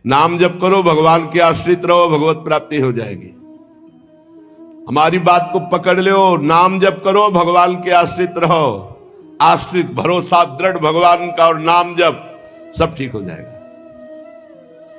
नाम जप करो, भगवान के आश्रित रहो, भगवत प्राप्ति हो जाएगी। हमारी बात को पकड़ लो, नाम जप करो, भगवान के आश्रित रहो, आश्रित भरोसा दृढ़ भगवान का और नाम जप, सब ठीक हो जाएगा,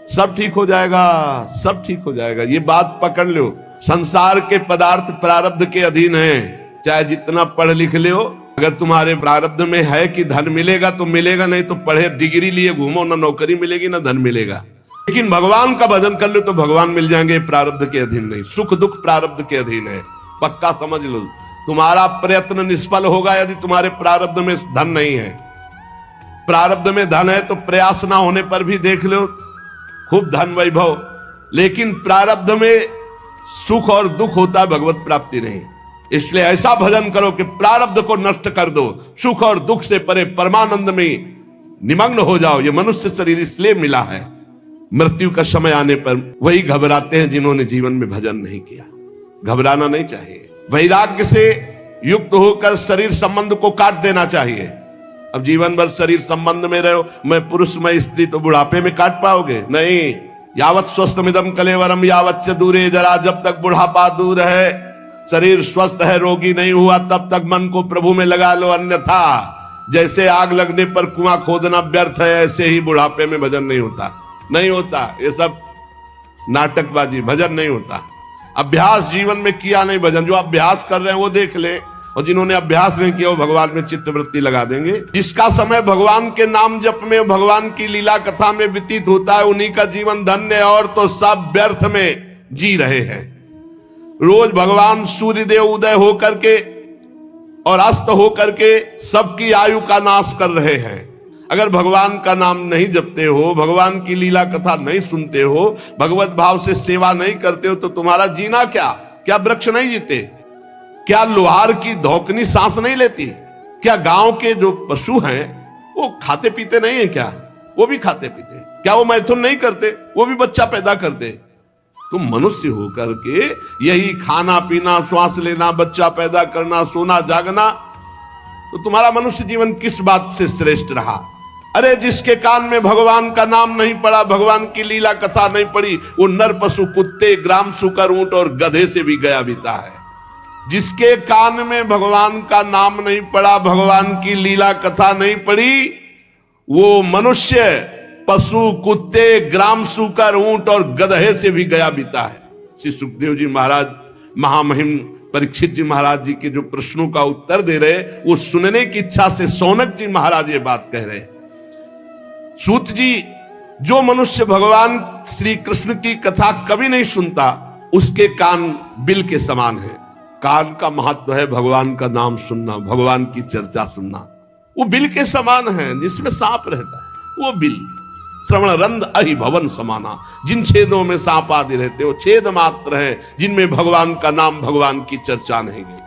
सब ठीक हो जाएगा, सब ठीक हो जाएगा। ये बात पकड़ लो। संसार के पदार्थ प्रारब्ध के अधीन हैं, चाहे जितना पढ़ लिख लो, अगर तुम्हारे प्रारब्ध में है कि धन मिलेगा तो मिलेगा, नहीं तो पढ़े डिग्री लिए घूमो, ना नौकरी मिलेगी ना धन मिलेगा। लेकिन भगवान का भजन कर लो तो भगवान मिल जाएंगे। प्रारब्ध के अधीन नहीं, सुख दुख प्रारब्ध के अधीन है, पक्का समझ लो। तुम्हारा प्रयत्न निष्फल होगा यदि तुम्हारे प्रारब्ध में धन नहीं है। प्रारब्ध में धन है तो प्रयास ना होने पर भी देख लो खूब धन वैभव, लेकिन प्रारब्ध में सुख और दुख होता है, भगवत प्राप्ति नहीं। इसलिए ऐसा भजन करो कि प्रारब्ध को नष्ट कर दो, सुख और दुख से परे परमानंद में निमग्न हो जाओ। ये मनुष्य शरीर इसलिए मिला है। मृत्यु का समय आने पर वही घबराते हैं जिन्होंने जीवन में भजन नहीं किया। घबराना नहीं चाहिए, वैराग्य से युक्त होकर शरीर संबंध को काट देना चाहिए। अब जीवन भर शरीर संबंध में रहो, मैं पुरुष मैं स्त्री, तो बुढ़ापे में काट पाओगे नहीं। यावत स्वस्थमिदम कलेवरम यावत च दूरे जरा, जब तक बुढ़ापा दूर है, शरीर स्वस्थ है, रोगी नहीं हुआ, तब तक मन को प्रभु में लगा लो। अन्यथा जैसे आग लगने पर कुआं खोदना व्यर्थ है, ऐसे ही बुढ़ापे में भजन नहीं होता, नहीं होता। ये सब नाटकबाजी, भजन नहीं होता। अभ्यास जीवन में किया नहीं भजन, जो अभ्यास कर रहे हैं वो देख ले, और जिन्होंने अभ्यास नहीं किया वो भगवान में चित्तवृत्ति लगा देंगे। जिसका समय भगवान के नाम जप में, भगवान की लीला कथा में व्यतीत होता है, उन्हीं का जीवन धन्य है, और तो सब व्यर्थ में जी रहे हैं। रोज भगवान सूर्यदेव उदय होकर के और अस्त होकर के सबकी आयु का नाश कर रहे हैं। अगर भगवान का नाम नहीं जपते हो, भगवान की लीला कथा नहीं सुनते हो, भगवत भाव से सेवा नहीं करते हो, तो तुम्हारा जीना क्या वृक्ष नहीं जीते? क्या लोहार की धौकनी सांस नहीं लेती? क्या गांव के जो पशु हैं वो खाते पीते नहीं है क्या? वो भी खाते पीते। क्या वो मैथुन नहीं करते? वो भी बच्चा पैदा करते। तुम मनुष्य होकर के यही खाना पीना, श्वास लेना, बच्चा पैदा करना, सोना जागना, तो तुम्हारा मनुष्य जीवन किस बात से श्रेष्ठ रहा? अरे जिसके कान में भगवान का नाम नहीं पड़ा, भगवान की लीला कथा नहीं पड़ी, वो नर पशु, कुत्ते, ग्राम सुकर, ऊंट और गधे से भी गया बीता है। जिसके कान में भगवान का नाम नहीं पड़ा, भगवान की लीला कथा नहीं पड़ी, वो मनुष्य पशु, कुत्ते, ग्राम सुकर, ऊंट और गधे से भी गया बीता है। श्री सुखदेव जी महाराज महामहिम परीक्षित जी महाराज जी के जो प्रश्नों का उत्तर दे रहे, वो सुनने की इच्छा से सौनक जी महाराज ये बात कह रहे। सूत जी, जो मनुष्य भगवान श्री कृष्ण की कथा कभी नहीं सुनता, उसके कान बिल के समान है। कान का महत्व है भगवान का नाम सुनना, भगवान की चर्चा सुनना। वो बिल के समान है, जिसमें सांप रहता है वो बिल। श्रवण रंध अहि भवन समाना, जिन छेदों में सांप आदि रहते वो छेद मात्र है, जिनमें भगवान का नाम, भगवान की चर्चा नहीं गई।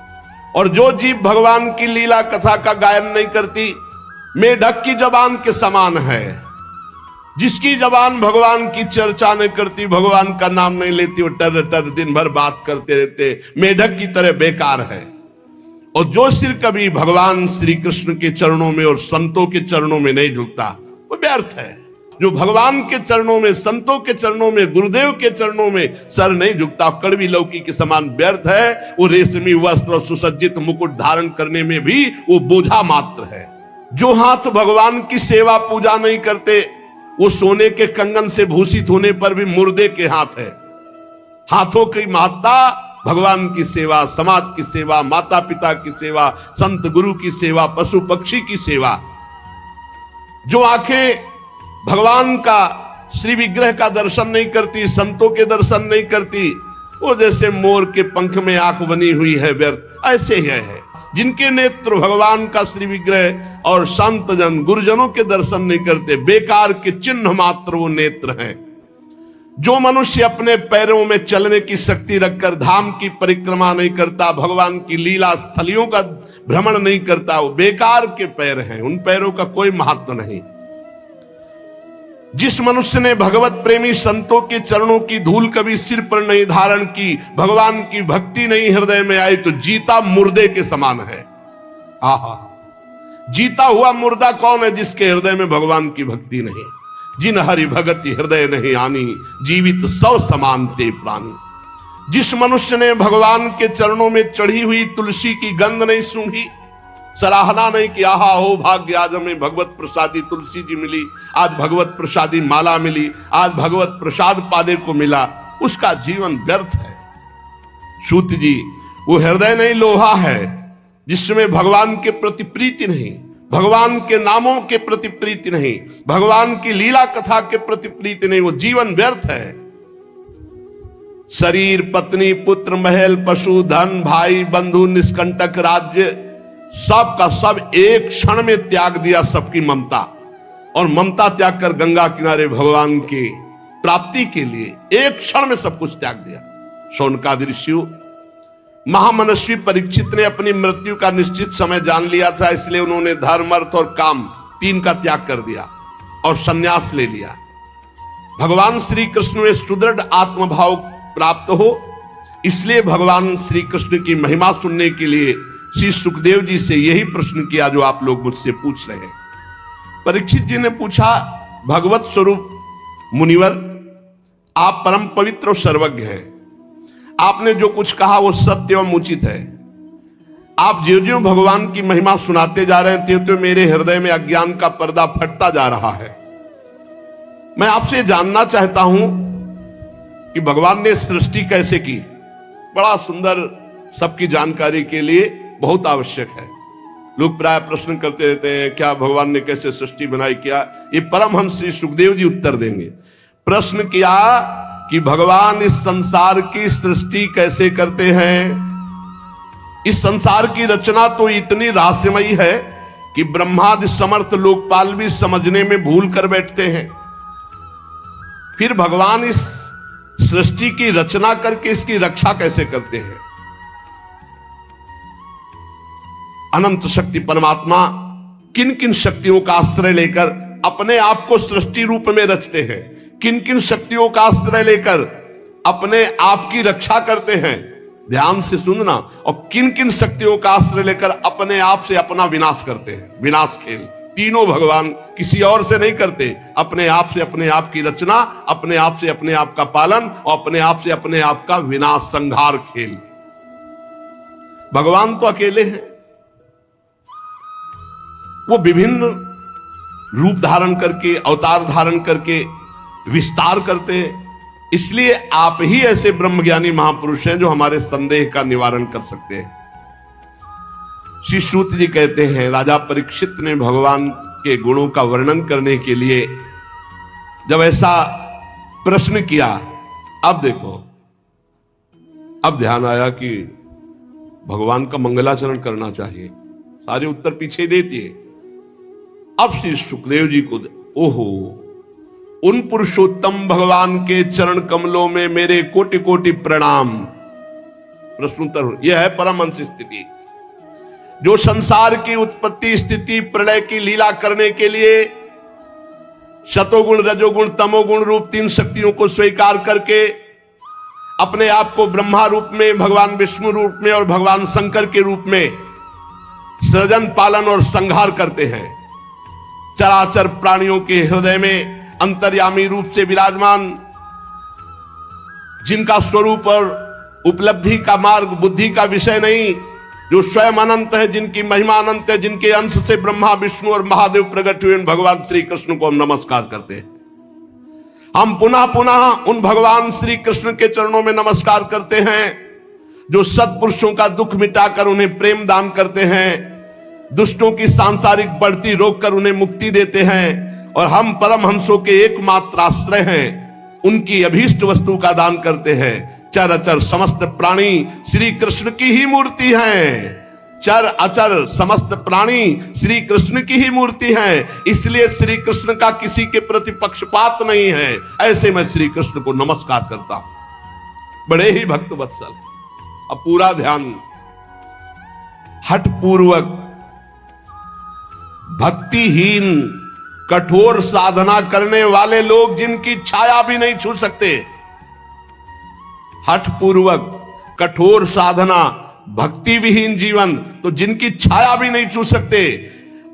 और जो जीव भगवान की लीला कथा का गायन नहीं करती, मेढक की जबान के समान है। जिसकी जबान भगवान की चर्चा नहीं करती, भगवान का नाम नहीं लेती, वो टर टर दिन भर बात करते रहते, मेढक की तरह बेकार है। और जो सिर कभी भगवान श्री कृष्ण के चरणों में और संतों के चरणों में नहीं झुकता, वो व्यर्थ है। जो भगवान के चरणों में, संतों के चरणों में, गुरुदेव के चरणों में सर नहीं झुकता, कड़वी लौकी के समान व्यर्थ है। वो रेशमी वस्त्र और सुसज्जित मुकुट धारण करने में भी वो बोझा मात्र है। जो हाथ भगवान की सेवा पूजा नहीं करते, वो सोने के कंगन से भूषित होने पर भी मुर्दे के हाथ है। हाथों की महत्ता भगवान की सेवा, समाज की सेवा, माता पिता की सेवा, संत गुरु की सेवा, पशु पक्षी की सेवा। जो आंखें भगवान का, श्री विग्रह का दर्शन नहीं करती, संतों के दर्शन नहीं करती, वो जैसे मोर के पंख में आंख बनी हुई है, व्यर्थ। ऐसे ही है जिनके नेत्र भगवान का श्री विग्रह और संत जन, गुरुजनों के दर्शन नहीं करते, बेकार के चिन्ह मात्र वो नेत्र हैं। जो मनुष्य अपने पैरों में चलने की शक्ति रखकर धाम की परिक्रमा नहीं करता, भगवान की लीला स्थलियों का भ्रमण नहीं करता, वो बेकार के पैर हैं, उन पैरों का कोई महत्व नहीं। जिस मनुष्य ने भगवत प्रेमी संतों के चरणों की धूल कभी सिर पर नहीं धारण की, भगवान की भक्ति नहीं हृदय में आई, तो जीता मुर्दे के समान है। आहा, जीता हुआ मुर्दा कौन है? जिसके हृदय में भगवान की भक्ति नहीं। जिन हरि भगति हृदय नहीं आनी, जीवित सौ समान ते प्राणी। जिस मनुष्य ने भगवान के चरणों में चढ़ी हुई तुलसी की गंध नहीं सूंघी, सराहना नहीं किया, आहा हो भाग्य, आज हमें भगवत प्रसादी तुलसी जी मिली, आज भगवत प्रसादी माला मिली, आज भगवत प्रसाद पाने को मिला, उसका जीवन व्यर्थ है। सूत जी, वो हृदय नहीं लोहा है जिसमें भगवान के प्रति प्रीति नहीं, भगवान के नामों के प्रति प्रीति नहीं, भगवान की लीला कथा के प्रति प्रीति नहीं, वो जीवन व्यर्थ है। शरीर, पत्नी, पुत्र, महल, पशु, धन, भाई, बंधु, निष्कंटक राज्य, सब का सब एक क्षण में त्याग दिया, सबकी ममता, और ममता त्याग कर गंगा किनारे भगवान की प्राप्ति के लिए एक क्षण में सब कुछ त्याग दिया। शौनकादि ऋषि, महामनस्वी परीक्षित ने अपनी मृत्यु का निश्चित समय जान लिया था, इसलिए उन्होंने धर्म, अर्थ और काम तीन का त्याग कर दिया और संन्यास ले लिया। भगवान श्री कृष्ण में सुदृढ़ आत्मभाव प्राप्त हो, इसलिए भगवान श्री कृष्ण की महिमा सुनने के लिए श्री सुखदेव जी से यही प्रश्न किया जो आप लोग मुझसे पूछ रहे हैं। परीक्षित जी ने पूछा, भगवत स्वरूप मुनिवर, आप परम पवित्र और सर्वज्ञ हैं, आपने जो कुछ कहा वो सत्य एवं उचित है। आप ज्यों ज्यों भगवान की महिमा सुनाते जा रहे हैं, त्यों त्यों मेरे हृदय में अज्ञान का पर्दा फटता जा रहा है। मैं आपसे जानना चाहता हूं कि भगवान ने सृष्टि कैसे की। बड़ा सुंदर, सबकी जानकारी के लिए बहुत आवश्यक है। लोग प्राय प्रश्न करते रहते हैं, क्या भगवान ने कैसे सृष्टि बनाई, क्या? ये परमहंस श्री सुखदेव जी उत्तर देंगे। प्रश्न किया कि भगवान इस संसार की सृष्टि कैसे करते हैं। इस संसार की रचना तो इतनी रहस्यमयी है कि ब्रह्मादि समर्थ लोकपाल भी समझने में भूल कर बैठते हैं। फिर भगवान इस सृष्टि की रचना करके इसकी रक्षा कैसे करते हैं। अनंत शक्ति परमात्मा किन किन शक्तियों का आश्रय लेकर अपने आप को सृष्टि रूप में रचते हैं, किन किन शक्तियों का आश्रय लेकर अपने आप की रक्षा करते हैं, ध्यान से सुनना, और किन किन शक्तियों का आश्रय लेकर अपने आप से अपना विनाश करते हैं। विनाश खेल तीनों भगवान किसी और से नहीं करते, अपने आप से अपने आप की रचना, अपने आप से अपने आप का पालन और अपने आप से अपने आप का विनाश, संहार खेल। भगवान तो अकेले हैं, वो विभिन्न रूप धारण करके, अवतार धारण करके विस्तार करते हैं। इसलिए आप ही ऐसे ब्रह्मज्ञानी महापुरुष हैं जो हमारे संदेह का निवारण कर सकते हैं। श्री सूत जी कहते हैं, राजा परीक्षित ने भगवान के गुणों का वर्णन करने के लिए जब ऐसा प्रश्न किया, अब देखो, अब ध्यान आया कि भगवान का मंगलाचरण करना चाहिए। सारे उत्तर पीछे देती है। अब श्री सुखदेव जी को, ओहो, उन पुरुषोत्तम भगवान के चरण कमलों में मेरे कोटि कोटि प्रणाम। प्रश्नोत्तर, यह है परमहंस स्थिति, जो संसार की उत्पत्ति, स्थिति, प्रलय की लीला करने के लिए शतोगुण, रजोगुण, तमोगुण रूप तीन शक्तियों को स्वीकार करके अपने आप को ब्रह्मा रूप में, भगवान विष्णु रूप में और भगवान शंकर के रूप में सृजन, पालन और संहार करते हैं। चराचर प्राणियों के हृदय में अंतर्यामी रूप से विराजमान, जिनका स्वरूप और उपलब्धि का मार्ग बुद्धि का विषय नहीं, जो स्वयं अनंत है, जिनकी महिमा अनंत है, जिनके अंश से ब्रह्मा, विष्णु और महादेव प्रकट हुए, भगवान श्री कृष्ण को हम नमस्कार करते हैं। हम पुनः पुनः उन भगवान श्री कृष्ण के चरणों में नमस्कार करते हैं जो सत्पुरुषों का दुख मिटाकर उन्हें प्रेम दान करते हैं, दुष्टों की सांसारिक बढ़ती रोककर उन्हें मुक्ति देते हैं, और हम परमहंसों के एकमात्र आश्रय हैं, उनकी अभीष्ट वस्तु का दान करते हैं। चर अचर समस्त प्राणी श्री कृष्ण की ही मूर्ति हैं। चर अचर समस्त प्राणी श्री कृष्ण की ही मूर्ति हैं, इसलिए श्री कृष्ण का किसी के प्रति पक्षपात नहीं है। ऐसे मैं श्री कृष्ण को नमस्कार करता हूं, बड़े ही भक्त वत्सल। अब पूरा ध्यान, हठ पूर्वक भक्तिहीन कठोर साधना करने वाले लोग जिनकी छाया भी नहीं छू सकते, हठ पूर्वक कठोर साधना, भक्ति विहीन जीवन, तो जिनकी छाया भी नहीं छू सकते,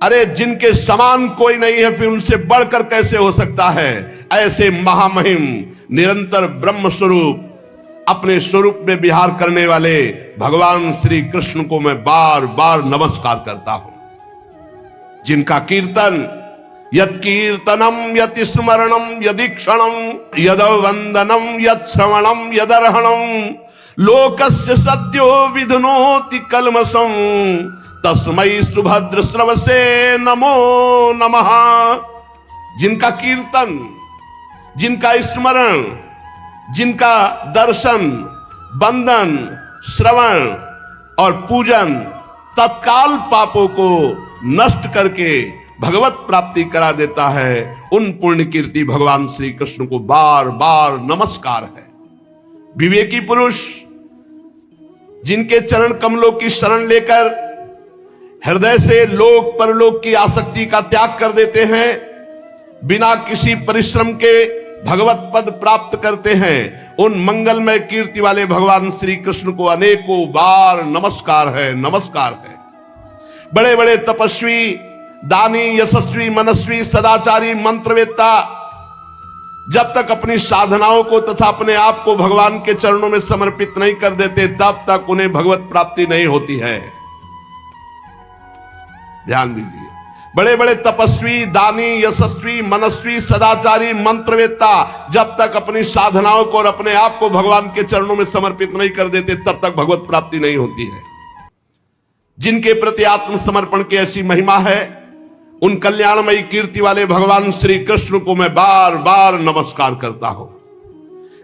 अरे जिनके समान कोई नहीं है फिर उनसे बढ़कर कैसे हो सकता है। ऐसे महामहिम निरंतर ब्रह्म स्वरूप अपने स्वरूप में विहार करने वाले भगवान श्री कृष्ण को मैं बार बार नमस्कार करता हूं। जिनका कीर्तन यत् कीर्तनम यत् स्मरणम यदीक्षणम यद वंदनम यत् श्रवणम यदर्हणम लोकस्य सद्यो विधुनोति कल्मषं तस्मै सुभद्र श्रवसे नमो नमः। जिनका कीर्तन, जिनका स्मरण, जिनका दर्शन, बंदन, श्रवण और पूजन तत्काल पापों को नष्ट करके भगवत प्राप्ति करा देता है, उन पुण्य कीर्ति भगवान श्री कृष्ण को बार बार नमस्कार है। विवेकी पुरुष जिनके चरण कमलों की शरण लेकर हृदय से लोक परलोक की आसक्ति का त्याग कर देते हैं, बिना किसी परिश्रम के भगवत पद प्राप्त करते हैं, उन मंगलमय कीर्ति वाले भगवान श्री कृष्ण को अनेकों बार नमस्कार है, नमस्कार है। बड़े बड़े तपस्वी, दानी, यशस्वी, मनस्वी, सदाचारी, मंत्रवेत्ता जब तक अपनी साधनाओं को तथा अपने आप को भगवान के चरणों में समर्पित नहीं कर देते तब तक उन्हें भगवत प्राप्ति नहीं होती है। ध्यान दीजिए, बड़े बड़े तपस्वी, दानी, यशस्वी, मनस्वी, सदाचारी, मंत्रवेत्ता जब तक अपनी साधनाओं को और अपने आप को भगवान के चरणों में समर्पित नहीं कर देते तब तक भगवत प्राप्ति नहीं होती है। जिनके प्रति आत्मसमर्पण की ऐसी महिमा है, उन कल्याणमयी कीर्ति वाले भगवान श्री कृष्ण को मैं बार बार नमस्कार करता हूं।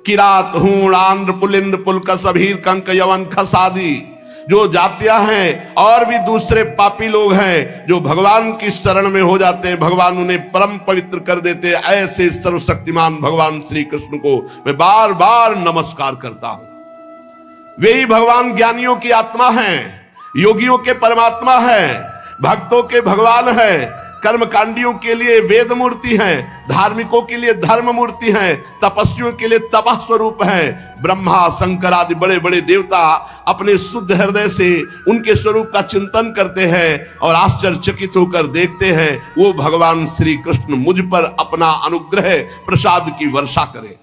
किरात, हूण, आंध्र, पुलिंद, पुलकस, अभीर, कंक, यवन, खस आदि जो जातियां हैं और भी दूसरे पापी लोग हैं जो भगवान की शरण में हो जाते हैं, भगवान उन्हें परम पवित्र कर देते हैं। ऐसे सर्वशक्तिमान भगवान श्री कृष्ण को मैं बार बार नमस्कार करता हूं। वे ही भगवान ज्ञानियों की आत्मा हैं, योगियों के परमात्मा है, भक्तों के भगवान है, कर्मकांडियों के लिए वेद मूर्ति है, धार्मिकों के लिए धर्म मूर्ति है, तपस्वियों के लिए तपः स्वरूप है। ब्रह्मा, शंकर आदि बड़े बड़े देवता अपने शुद्ध हृदय से उनके स्वरूप का चिंतन करते हैं और आश्चर्यचकित होकर देखते हैं वो भगवान श्री कृष्ण मुझ पर अपना अनुग्रह प्रसाद की वर्षा करे।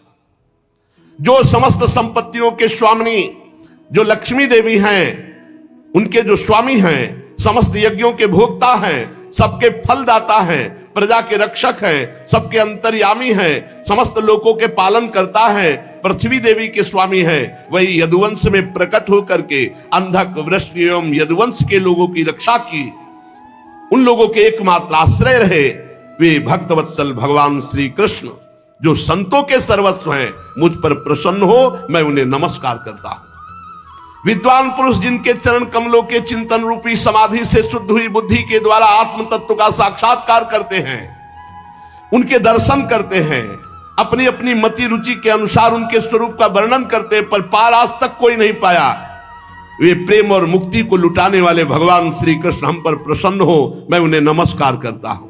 जो समस्त संपत्तियों के स्वामिनी जो लक्ष्मी देवी हैं, उनके जो स्वामी हैं, समस्त यज्ञों के भोक्ता हैं, सबके फलदाता हैं, प्रजा के रक्षक हैं, सबके अंतर्यामी हैं, समस्त लोकों के पालन करता है, पृथ्वी देवी के स्वामी हैं, वही यदुवंश में प्रकट होकर के अंधक, वृष्ण एवं यदुवंश के लोगों की रक्षा की, उन लोगों के एकमात्र आश्रय रहे वे भक्तवत्सल भगवान श्री कृष्ण जो संतों के सर्वस्व हैं। मुझ पर प्रसन्न हो, मैं उन्हें नमस्कार करता हूं। विद्वान पुरुष जिनके चरण कमलों के चिंतन रूपी समाधि से शुद्ध हुई बुद्धि के द्वारा आत्म तत्व का साक्षात्कार करते हैं, उनके दर्शन करते हैं, अपनी अपनी मति रुचि के अनुसार उनके स्वरूप का वर्णन करते हैं, पर पार आज तक कोई नहीं पाया। वे प्रेम और मुक्ति को लुटाने वाले भगवान श्री कृष्ण हम पर प्रसन्न हो, मैं उन्हें नमस्कार करता हूं।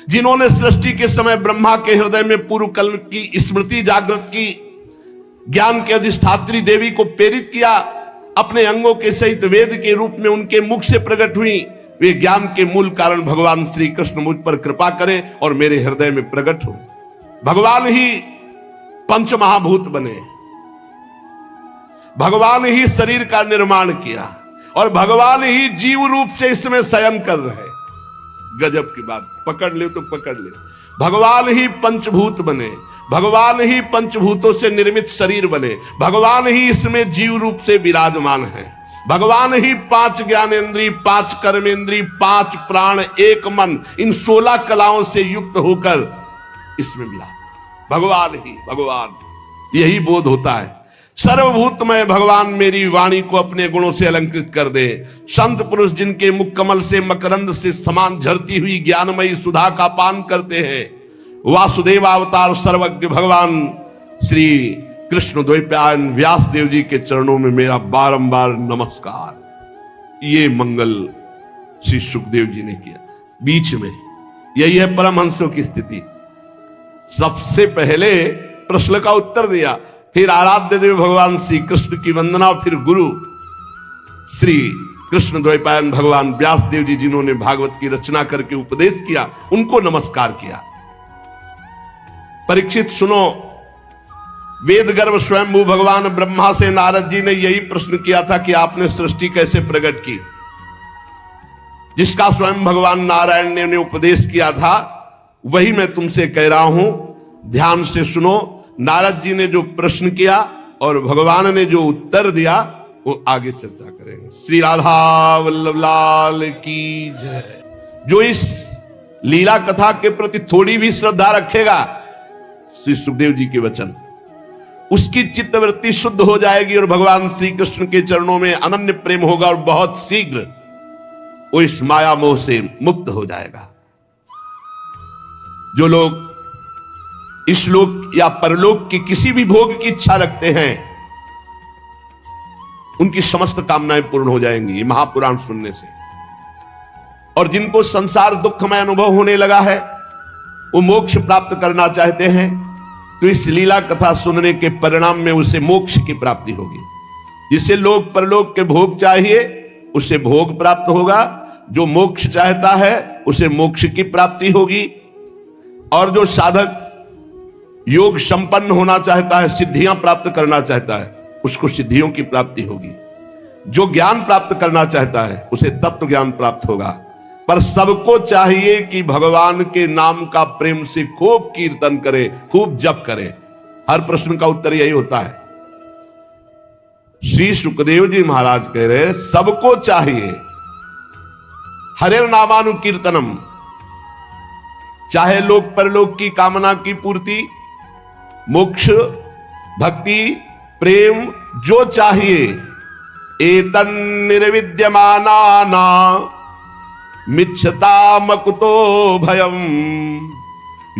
जिन्होंने सृष्टि के समय ब्रह्मा के हृदय में पूर्व कल्प की स्मृति जागृत की, ज्ञान के अधिष्ठात्री देवी को प्रेरित किया, अपने अंगों के सहित वेद के रूप में उनके मुख से प्रकट हुई, वे ज्ञान के मूल कारण भगवान श्री कृष्ण मुझ पर कृपा करें और मेरे हृदय में प्रकट हो। भगवान ही पंच महाभूत बने, भगवान ही शरीर का निर्माण किया और भगवान ही जीव रूप से इसमें शयन कर रहे। गजब की बात, पकड़ ले तो पकड़ ले। भगवान ही पंचभूत बने, भगवान ही पंचभूतों से निर्मित शरीर बने, भगवान ही इसमें जीव रूप से विराजमान है, भगवान ही 5 ज्ञानेंद्री, 5 कर्मेंद्री, 5 प्राण, 1 मन, इन 16 कलाओं से युक्त होकर इसमें मिला। भगवान ही भगवान, यही बोध होता है। सर्वभूतमय भगवान मेरी वाणी को अपने गुणों से अलंकृत कर दे। संत पुरुष जिनके मुख कमल से मकरंद से समान झरती हुई ज्ञानमयी सुधा का पान करते हैं, वासुदेव अवतार सर्वज्ञ भगवान श्री कृष्ण द्वैपायन व्यास देव जी के चरणों में मेरा बारंबार नमस्कार। ये मंगल श्री सुखदेव जी ने किया। बीच में यही है परमहंसों की स्थिति। सबसे पहले प्रश्न का उत्तर दिया, फिर आराध्य देव भगवान श्री कृष्ण की वंदना, फिर गुरु श्री कृष्ण द्वैपायन भगवान व्यास देव जी जिन्होंने भागवत की रचना करके उपदेश किया, उनको नमस्कार किया। परीक्षित सुनो, वेद गर्भ स्वयंभू भगवान ब्रह्मा से नारद जी ने यही प्रश्न किया था कि आपने सृष्टि कैसे प्रकट की, जिसका स्वयं भगवान नारायण ने उपदेश किया था, वही मैं तुमसे कह रहा हूं, ध्यान से सुनो। नारद जी ने जो प्रश्न किया और भगवान ने जो उत्तर दिया, वो आगे चर्चा करेंगे। श्री राधा वल्लभ लाल की जय। जो इस लीला कथा के प्रति थोड़ी भी श्रद्धा रखेगा, श्री सुखदेव जी के वचन, उसकी चित्तवृत्ति शुद्ध हो जाएगी और भगवान श्री कृष्ण के चरणों में अनन्य प्रेम होगा और बहुत शीघ्र वो इस माया मोह से मुक्त हो जाएगा। जो लोग इस लोक या परलोक की किसी भी भोग की इच्छा रखते हैं, उनकी समस्त कामनाएं पूर्ण हो जाएंगी महापुराण सुनने से। और जिनको संसार दुखमय अनुभव होने लगा है, वो मोक्ष प्राप्त करना चाहते हैं, तो इस लीला कथा सुनने के परिणाम में उसे मोक्ष की प्राप्ति होगी। जिसे लोक परलोक के भोग चाहिए, उसे भोग प्राप्त होगा। जो मोक्ष चाहता है, उसे मोक्ष की प्राप्ति होगी। और जो साधक योग संपन्न होना चाहता है, सिद्धियां प्राप्त करना चाहता है, उसको सिद्धियों की प्राप्ति होगी। जो ज्ञान प्राप्त करना चाहता है, उसे तत्व ज्ञान प्राप्त होगा। पर सबको चाहिए कि भगवान के नाम का प्रेम से खूब कीर्तन करे, खूब जप करे। हर प्रश्न का उत्तर यही होता है। श्री सुखदेव जी महाराज कह रहे, सबको चाहिए हरे नामानुकीर्तनम, चाहे लोक परलोक की कामना की पूर्ति, मोक्ष, भक्ति, प्रेम, जो चाहिए, एतन निर्विद्यमाना मिच्छता मकुतो भयम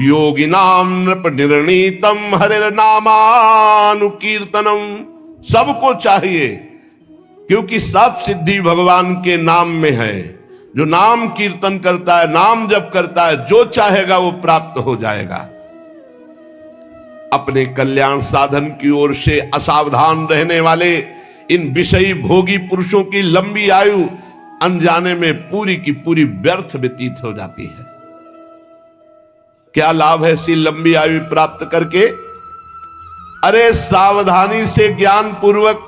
योगिनाम नृप निर्णीतम हरिर्नामानुकीर्तनम। सबको चाहिए, क्योंकि सब सिद्धि भगवान के नाम में है। जो नाम कीर्तन करता है, नाम जप करता है, जो चाहेगा वो प्राप्त हो जाएगा। अपने कल्याण साधन की ओर से असावधान रहने वाले इन विषयी भोगी पुरुषों की लंबी आयु अनजाने में पूरी की पूरी व्यर्थ व्यतीत हो जाती है। क्या लाभ है ऐसी लंबी आयु प्राप्त करके? अरे सावधानी से ज्ञान पूर्वक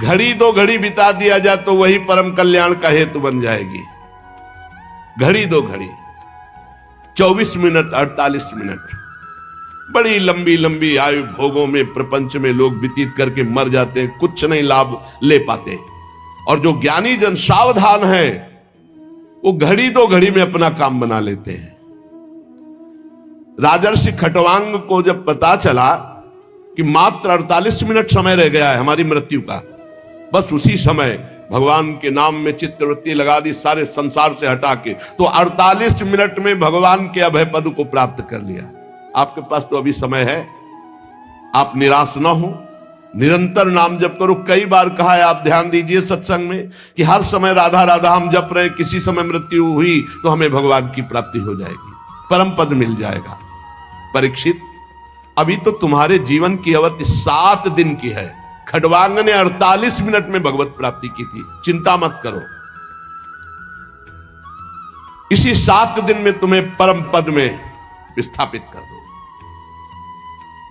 घड़ी दो घड़ी बिता दिया जाए तो वही परम कल्याण का हेतु बन जाएगी। घड़ी दो घड़ी, 24 मिनट, 48 मिनट, बड़ी लंबी लंबी आयु भोगों में प्रपंच में लोग व्यतीत करके मर जाते हैं, कुछ नहीं लाभ ले पाते। और जो ज्ञानी जन सावधान है, वो घड़ी दो घड़ी में अपना काम बना लेते हैं। राजर्षि खटवांग को जब पता चला कि मात्र 48 मिनट समय रह गया है हमारी मृत्यु का, बस उसी समय भगवान के नाम में चित्तवृत्ति लगा दी, सारे संसार से हटा के, तो 48 मिनट में भगवान के अभय पद को प्राप्त कर लिया। आपके पास तो अभी समय है, आप निराश ना हो, निरंतर नाम जप करो। कई बार कहा है, आप ध्यान दीजिए सत्संग में कि हर समय राधा राधा हम जप रहे, किसी समय मृत्यु हुई तो हमें भगवान की प्राप्ति हो जाएगी, परम पद मिल जाएगा। परीक्षित, अभी तो तुम्हारे जीवन की अवधि 7 दिन की है। खडवांग ने 48 मिनट में भगवत प्राप्ति की थी। चिंता मत करो, इसी 7 दिन में तुम्हें परम पद में विस्थापित कर दो।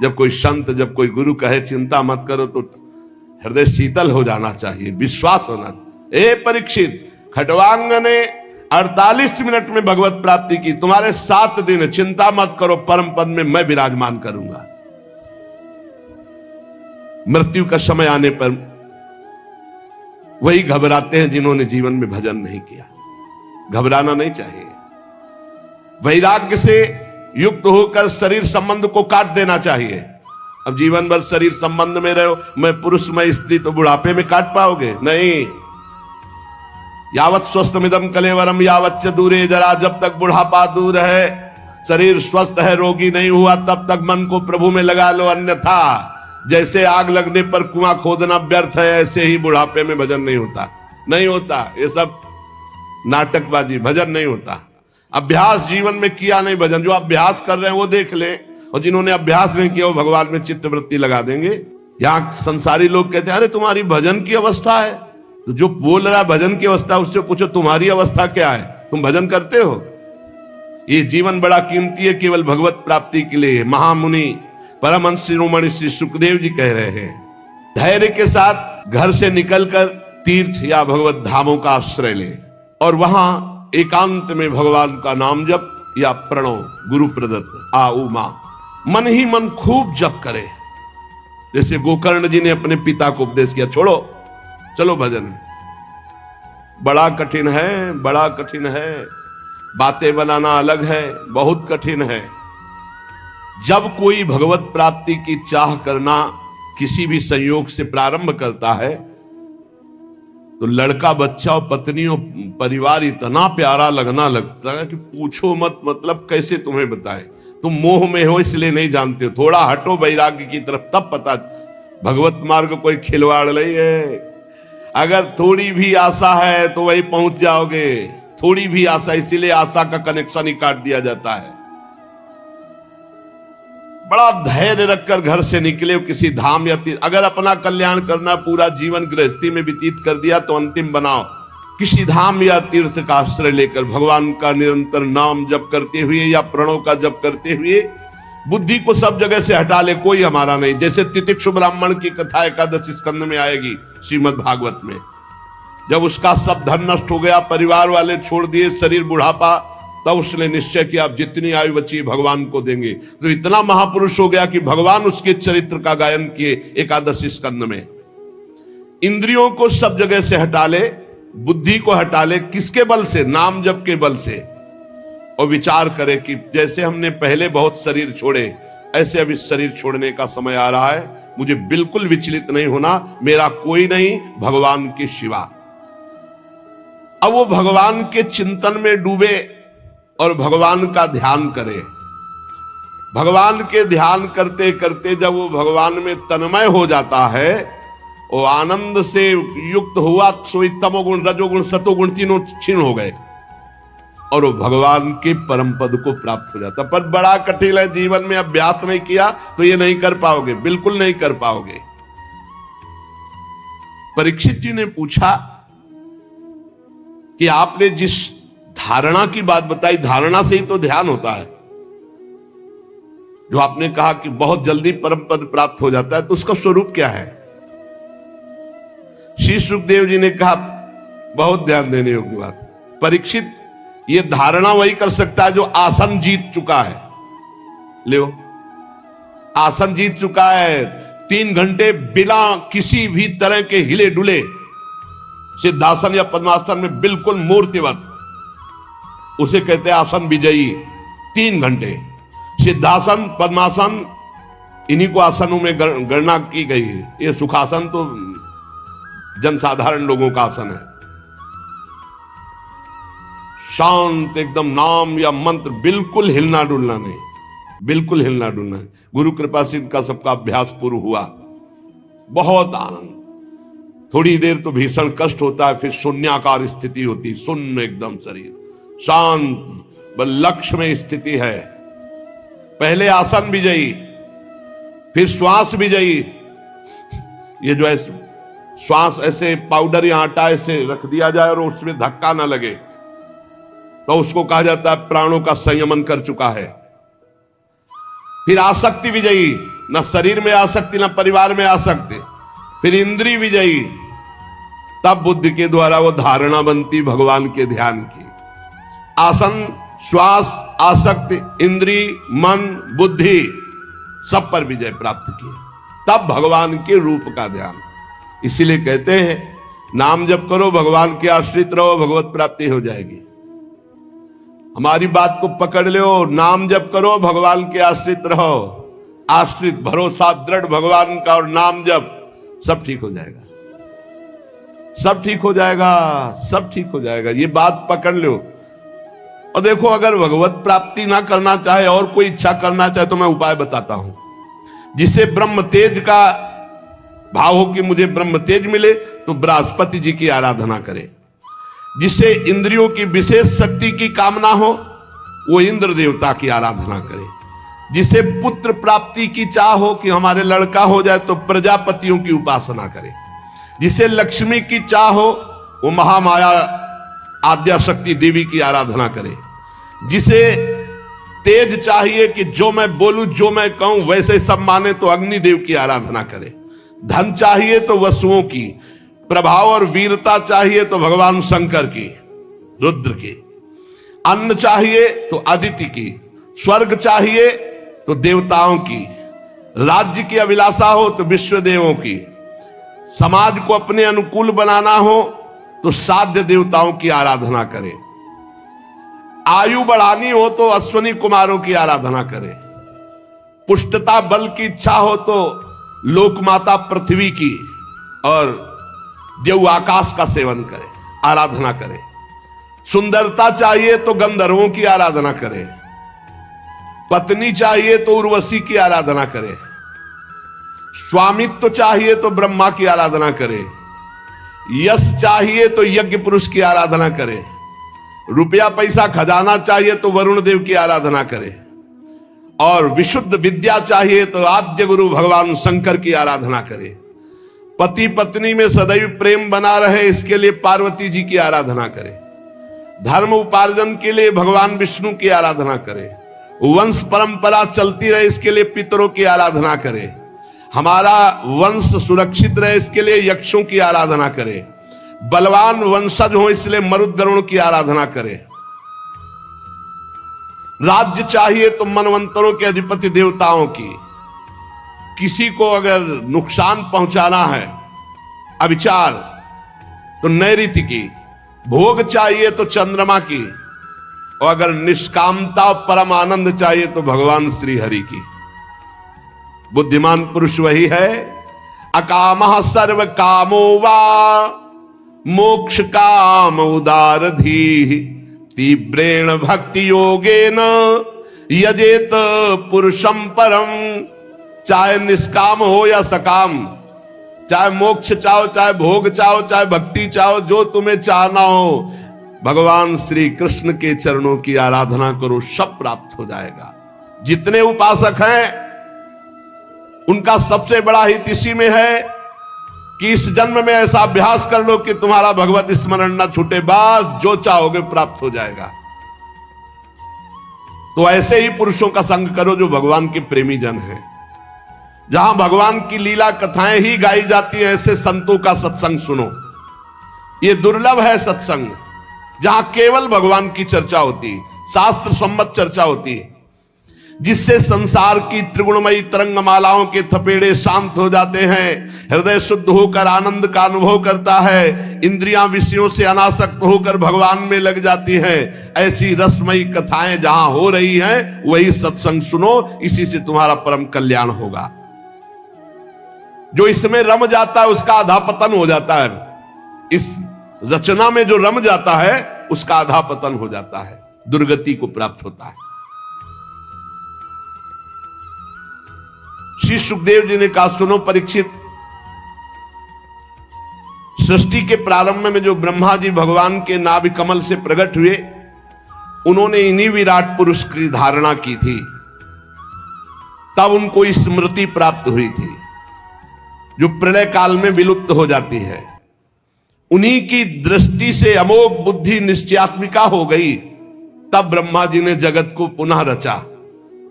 जब कोई संत, जब कोई गुरु कहे चिंता मत करो, तो हृदय शीतल हो जाना चाहिए, विश्वास होना। ए परीक्षित, खडवांग ने 48 मिनट में भगवत प्राप्ति की, तुम्हारे 7 दिन, चिंता मत करो, परम पद में मैं विराजमान करूंगा। मृत्यु का समय आने पर वही घबराते हैं जिन्होंने जीवन में भजन नहीं किया। घबराना नहीं चाहिए, वैराग्य से युक्त होकर शरीर संबंध को काट देना चाहिए। अब जीवन भर शरीर संबंध में रहो, मैं पुरुष मैं स्त्री, तो बुढ़ापे में काट पाओगे? नहीं। यावत स्वस्थमिदम कलेवरम यावच्च दूरे जरा, जब तक बुढ़ापा दूर है, शरीर स्वस्थ है, रोगी नहीं हुआ, तब तक मन को प्रभु में लगा लो। अन्यथा जैसे आग लगने पर कुआं खोदना व्यर्थ है, ऐसे ही बुढ़ापे में भजन नहीं होता। नहीं होता, ये सब नाटकबाजी, भजन नहीं होता। अभ्यास जीवन में किया नहीं भजन। जो अभ्यास कर रहे हैं वो देख ले, और जिन्होंने अभ्यास नहीं किया वो भगवान में चित्तवृत्ति लगा देंगे। यहां संसारी लोग कहते हैं, अरे तुम्हारी भजन की अवस्था है, तो जो बोल रहा भजन की अवस्था, उससे पूछो तुम्हारी अवस्था क्या है, तुम भजन करते हो? ये जीवन बड़ा कीमती है, केवल भगवत प्राप्ति के लिए। महामुनि परमहंस शिरोमणि श्री सुखदेव जी कह रहे हैं, धैर्य के साथ घर से निकलकर तीर्थ या भगवत धामों का आश्रय ले और वहां एकांत में भगवान का नाम जप या प्रणव गुरु प्रदत्त आ उमा मन ही मन खूब जप करे। जैसे गोकर्ण जी ने अपने पिता को उपदेश किया, छोड़ो चलो भजन। बड़ा कठिन है, बड़ा कठिन है, बातें बनाना अलग है, बहुत कठिन है। जब कोई भगवत प्राप्ति की चाह करना किसी भी संयोग से प्रारंभ करता है तो लड़का बच्चा और पत्नी और परिवार इतना प्यारा लगना लगता है कि पूछो मत। मतलब कैसे तुम्हें बताएं, तुम मोह में हो इसलिए नहीं जानते हो। थोड़ा हटो वैराग्य की तरफ, तब पता। भगवत मार्ग कोई खिलवाड़ नहीं है। अगर थोड़ी भी आशा है तो वही पहुंच जाओगे। थोड़ी भी आशा, इसीलिए आशा का कनेक्शन ही काट दिया जाता है। बड़ा धैर्य रखकर घर से निकले किसी धाम या तीर्थ। अगर अपना कल्याण करना, पूरा जीवन गृहस्थी में व्यतीत कर दिया तो अंतिम बनाओ किसी धाम या तीर्थ का आश्रय लेकर भगवान का निरंतर नाम जप करते हुए या प्रणव का जप करते हुए बुद्धि को सब जगह से हटा ले, कोई हमारा नहीं। जैसे तितिक्षु ब्राह्मण की कथा 11 स्कंद में आएगी श्रीमद् भागवत में। जब उसका सब धन नष्ट हो गया, परिवार वाले छोड़ दिए, शरीर बुढ़ापा, तब उसने निश्चय किया अब जितनी आयु बची भगवान को देंगे। तो इतना महापुरुष हो गया कि भगवान उसके चरित्र का गायन किए 11 स्कंद में। इंद्रियों को सब जगह से हटा ले, बुद्धि को हटा ले, किसके बल से? नाम जप के बल से। और विचार करे कि जैसे हमने पहले बहुत शरीर छोड़े, ऐसे अब इस शरीर छोड़ने का समय आ रहा है। मुझे बिल्कुल विचलित नहीं होना, मेरा कोई नहीं भगवान के सिवा। अब वो भगवान के चिंतन में डूबे और भगवान का ध्यान करे। भगवान के ध्यान करते करते जब वो भगवान में तन्मय हो जाता है, वो आनंद से युक्त हुआ, सोई तमोगुण रजोगुण सतोगुण तीनों क्षीण हो गए और वो भगवान के परम पद को प्राप्त हो जाता। पर बड़ा कठिन है, जीवन में अभ्यास नहीं किया तो ये नहीं कर पाओगे, बिल्कुल नहीं कर पाओगे। परीक्षित जी ने पूछा कि आपने जिस धारणा की बात बताई, धारणा से ही तो ध्यान होता है। जो आपने कहा कि बहुत जल्दी परम पद प्राप्त हो जाता है, तो उसका स्वरूप क्या है? श्री सुखदेव जी ने कहा, बहुत ध्यान देने योग्य बात। परीक्षित, ये धारणा वही कर सकता है जो आसन जीत चुका है। ले आसन जीत चुका है, 3 घंटे बिना किसी भी तरह के हिले डुले सिद्धासन या पद्मासन में बिल्कुल मूर्तिवत, उसे कहते हैं आसन विजयी। 3 घंटे सिद्धासन पद्मासन, इन्हीं को आसनों में गणना की गई है। ये सुखासन तो जनसाधारण लोगों का आसन है। शांत एकदम, नाम या मंत्र, बिल्कुल हिलना डुलना नहीं, बिल्कुल हिलना डुलना नहीं। गुरु कृपा से इनका सबका अभ्यास पूर्ण हुआ। बहुत आनंद। थोड़ी देर तो भीषण कष्ट होता है, फिर शून्याकार स्थिति होती, शून्य एकदम शरीर शांत, लक्ष्य में स्थिति है। पहले आसन विजयी, फिर श्वास विजयी। ये जो है श्वास ऐसे पाउडर या आटा ऐसे रख दिया जाए और उसमें धक्का ना लगे, तो उसको कहा जाता है प्राणों का संयमन कर चुका है। फिर आसक्ति विजयी, न शरीर में आसक्ति न परिवार में आसक्ति। फिर इंद्रिय विजयी, तब बुद्धि के द्वारा वो धारणा बनती भगवान के ध्यान की। आसन, श्वास, आसक्ति, इंद्रिय, मन, बुद्धि, सब पर विजय प्राप्त की, तब भगवान के रूप का ध्यान। इसीलिए कहते हैं नाम जप करो, भगवान के आश्रित रहो, भगवत प्राप्ति हो जाएगी। हमारी बात को पकड़ लो, नाम जप करो, भगवान के आश्रित रहो। आश्रित, भरोसा दृढ़ भगवान का और नाम जप, सब ठीक हो जाएगा, सब ठीक हो जाएगा, सब ठीक हो जाएगा। ये बात पकड़ लो। और देखो, अगर भगवत प्राप्ति ना करना चाहे और कोई इच्छा करना चाहे तो मैं उपाय बताता हूं। जिसे ब्रह्म तेज का भाव हो कि मुझे ब्रह्म तेज मिले, तो बृहस्पति जी की आराधना करे। जिसे इंद्रियों की विशेष शक्ति की कामना हो, वो इंद्र देवता की आराधना करे। जिसे पुत्र प्राप्ति की चाह हो कि हमारे लड़का हो जाए, तो प्रजापतियों की उपासना करे। जिसे लक्ष्मी की चाह हो वो महामाया आद्या शक्ति देवी की आराधना करे। जिसे तेज चाहिए कि जो मैं बोलूं जो मैं कहूं वैसे सब माने तो अग्निदेव की आराधना करे। धन चाहिए तो वसुओं की, प्रभाव और वीरता चाहिए तो भगवान शंकर की, रुद्र की, अन्न चाहिए तो अदिति की, स्वर्ग चाहिए तो देवताओं की, राज्य की अभिलाषा हो तो विश्व देवों की, समाज को अपने अनुकूल बनाना हो तो साध्य देवताओं की आराधना करे, आयु बढ़ानी हो तो अश्वनी कुमारों की आराधना करे, पुष्टता बल की इच्छा हो तो लोकमाता पृथ्वी की और देव आकाश का सेवन करे, आराधना करे, सुंदरता चाहिए तो गंधर्वों की आराधना करे, पत्नी चाहिए तो उर्वशी की आराधना करे, स्वामित्व चाहिए तो ब्रह्मा की आराधना करे, यश चाहिए तो यज्ञ पुरुष की आराधना करे, रुपया पैसा खजाना चाहिए तो वरुण देव की आराधना करे, और विशुद्ध विद्या चाहिए तो आद्य गुरु भगवान शंकर की आराधना करे, पति पत्नी में सदैव प्रेम बना रहे इसके लिए पार्वती जी की आराधना करे, धर्म उपार्जन के लिए भगवान विष्णु की आराधना करे, वंश परंपरा चलती रहे इसके लिए पितरों की आराधना करे, हमारा वंश सुरक्षित रहे इसके लिए यक्षों की आराधना करे, बलवान वंशज हो इसलिए मरुद गरुण की आराधना करे, राज्य चाहिए तो मनवंतरों के अधिपति देवताओं की, किसी को अगर नुकसान पहुंचाना है अविचार तो नैऋति की, भोग चाहिए तो चंद्रमा की, और अगर निष्कामता परम आनंद चाहिए तो भगवान श्री हरि की। बुद्धिमान पुरुष वही है अकामः सर्व कामो वा मोक्ष काम उदारधी तीव्रेण भक्ति योगेन यजेत पुरुषम परम। चाहे निष्काम हो या सकाम, चाहे मोक्ष चाहो, चाहे भोग चाहो, चाहे भक्ति चाहो, जो तुम्हें चाहना हो भगवान श्री कृष्ण के चरणों की आराधना करो, सब प्राप्त हो जाएगा। जितने उपासक हैं उनका सबसे बड़ा हित इसी में है कि इस जन्म में ऐसा अभ्यास कर लो कि तुम्हारा भगवत स्मरण न छूटे, बस जो चाहोगे प्राप्त हो जाएगा। तो ऐसे ही पुरुषों का संग करो जो भगवान के प्रेमी जन हैं। जहां भगवान की लीला कथाएं ही गाई जाती हैं ऐसे संतों का सत्संग सुनो। ये दुर्लभ है सत्संग जहां केवल भगवान की चर्चा होती, शास्त्र सम्मत चर्चा होती है, जिससे संसार की त्रिगुणमयी तरंगमालाओं के थपेड़े शांत हो जाते हैं, हृदय शुद्ध होकर आनंद का अनुभव करता है, इंद्रियां विषयों से अनासक्त होकर भगवान में लग जाती हैं। ऐसी रसमयी कथाएं जहां हो रही हैं वही सत्संग सुनो, इसी से तुम्हारा परम कल्याण होगा। जो इसमें रम जाता है उसका अधापतन हो जाता है, इस रचना में जो रम जाता है उसका अधापतन हो जाता है, दुर्गति को प्राप्त होता है। श्री सुखदेव जी ने कहा, सुनो परीक्षित, सृष्टि के प्रारंभ में जो ब्रह्मा जी भगवान के नाभि कमल से प्रकट हुए, उन्होंने इन्हीं विराट पुरुष की धारणा की थी, तब उनको स्मृति प्राप्त हुई थी जो प्रलय काल में विलुप्त हो जाती है। उन्हीं की दृष्टि से अमोघ बुद्धि निश्चयात्मिका हो गई, तब ब्रह्मा जी ने जगत को पुनः रचा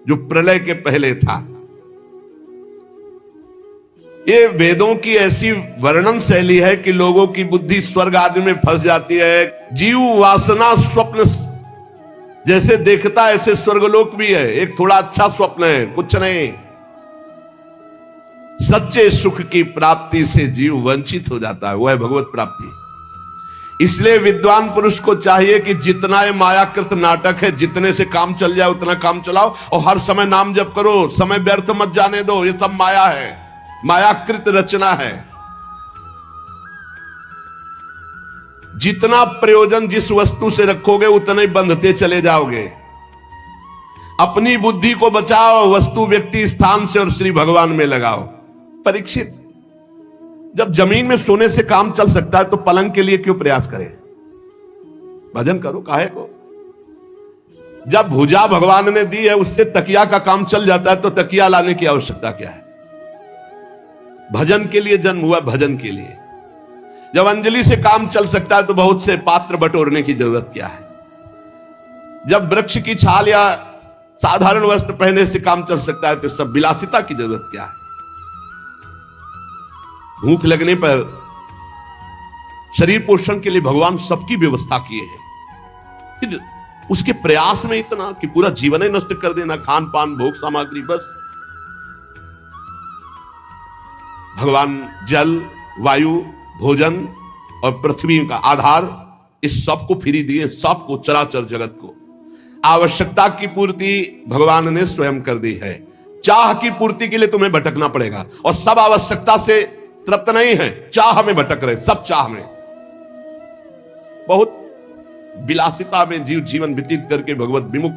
जो प्रलय के पहले था। ये वेदों की ऐसी वर्णन शैली है कि लोगों की बुद्धि स्वर्ग आदि में फंस जाती है। जीव वासना स्वप्न जैसे देखता है ऐसे स्वर्गलोक भी है, एक थोड़ा अच्छा स्वप्न है, कुछ नहीं। सच्चे सुख की प्राप्ति से जीव वंचित हो जाता है, वह है भगवत प्राप्ति। इसलिए विद्वान पुरुष को चाहिए कि जितना ये मायाकृत नाटक है, जितने से काम चल जाए उतना काम चलाओ, और हर समय नाम जप करो, समय व्यर्थ मत जाने दो। ये सब माया है, मायाकृत रचना है। जितना प्रयोजन जिस वस्तु से रखोगे उतने बंधते चले जाओगे। अपनी बुद्धि को बचाओ, वस्तु व्यक्ति स्थान से और श्री भगवान में लगाओ। परीक्षित, जब जमीन में सोने से काम चल सकता है तो पलंग के लिए क्यों प्रयास करें? भजन करो, काहे को? जब भुजा भगवान ने दी है उससे तकिया का काम चल जाता है तो तकिया लाने की आवश्यकता क्या है? भजन के लिए जन्म हुआ, भजन के लिए। जब अंजलि से काम चल सकता है तो बहुत से पात्र बटोरने की जरूरत क्या है। जब वृक्ष की छाल या साधारण वस्त्र पहनने से काम चल सकता है तो सब विलासिता की जरूरत क्या है। भूख लगने पर शरीर पोषण के लिए भगवान सबकी व्यवस्था किए हैं, फिर उसके प्रयास में इतना कि पूरा जीवन ही नष्ट कर देना, खान पान भोग सामग्री बस। भगवान जल, वायु, भोजन और पृथ्वी का आधार इस सब को फ्री दिए, सबको, चराचर जगत को। आवश्यकता की पूर्ति भगवान ने स्वयं कर दी है। चाह की पूर्ति के लिए तुम्हें भटकना पड़ेगा, और सब आवश्यकता से तृप्त नहीं है, चाह में भटक रहे, सब चाह में, बहुत विलासिता में जीवन व्यतीत करके भगवत विमुख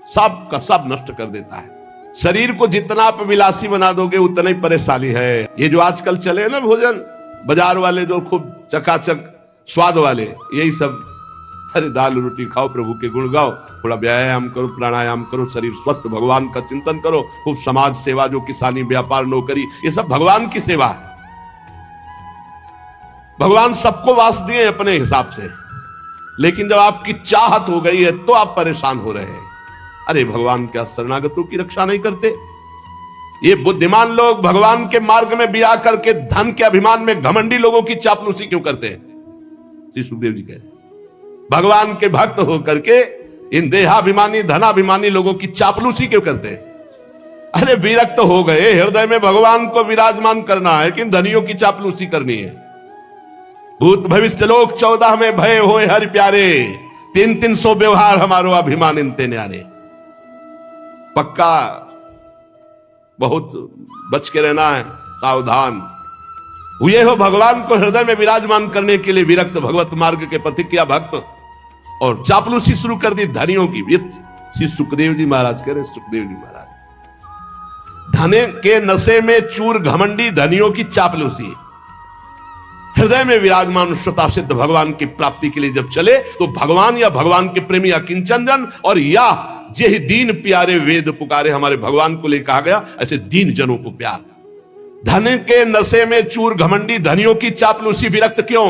सब का सब नष्ट कर देता है। शरीर को जितना आप विलासी बना दोगे उतना ही परेशानी है। ये जो आजकल चले ना भोजन बाजार वाले, जो खूब चकाचक स्वाद वाले, यही सब, अरे दाल रोटी खाओ, प्रभु के गुण गाओ, थोड़ा व्यायाम करो, प्राणायाम करो, शरीर स्वस्थ, भगवान का चिंतन करो, खूब समाज सेवा, जो किसानी, व्यापार, नौकरी, ये सब भगवान की सेवा है। भगवान सबको वास दिए अपने हिसाब से, लेकिन जब आपकी चाहत हो गई है तो आप परेशान हो रहे हैं। अरे भगवान क्या शरणागतों की रक्षा नहीं करते? ये बुद्धिमान लोग भगवान के मार्ग में बिया करके धन के अभिमान में घमंडी लोगों की चापलूसी क्यों करते हैं? श्री सुखदेव जी कह रहे भगवान के भक्त होकर के इन देहाभिमानी धनाभिमानी लोगों की चापलूसी क्यों करते हैं? अरे विरक्त हो गए, हृदय में भगवान को विराजमान करना है कि धनियों की चापलूसी करनी है। भूत भविष्य लोक 14 में भय होए हरि प्यारे, 300 व्यवहार हमारो अभिमान इनते न्यारे। पक्का बहुत बच के रहना है, सावधान हुए हो भगवान को हृदय में विराजमान करने के लिए विरक्त भगवत मार्ग के प्रतिज्ञा भक्त, और चापलूसी शुरू कर दी धनियों की। श्री सुखदेव जी महाराज कह रहे, सुखदेव जी महाराज, धने के नशे में चूर घमंडी धनियों की चापलूसी, हृदय में विराजमान श्रोता सिद्ध भगवान की प्राप्ति के लिए जब चले तो भगवान या भगवान के प्रेमी या किंचन जन, और या जे दीन प्यारे वेद पुकारे, हमारे भगवान को लिए कहा गया, ऐसे दीन जनों को प्यार। धन के नशे में चूर घमंडी धनियों की चापलूसी, विरक्त क्यों?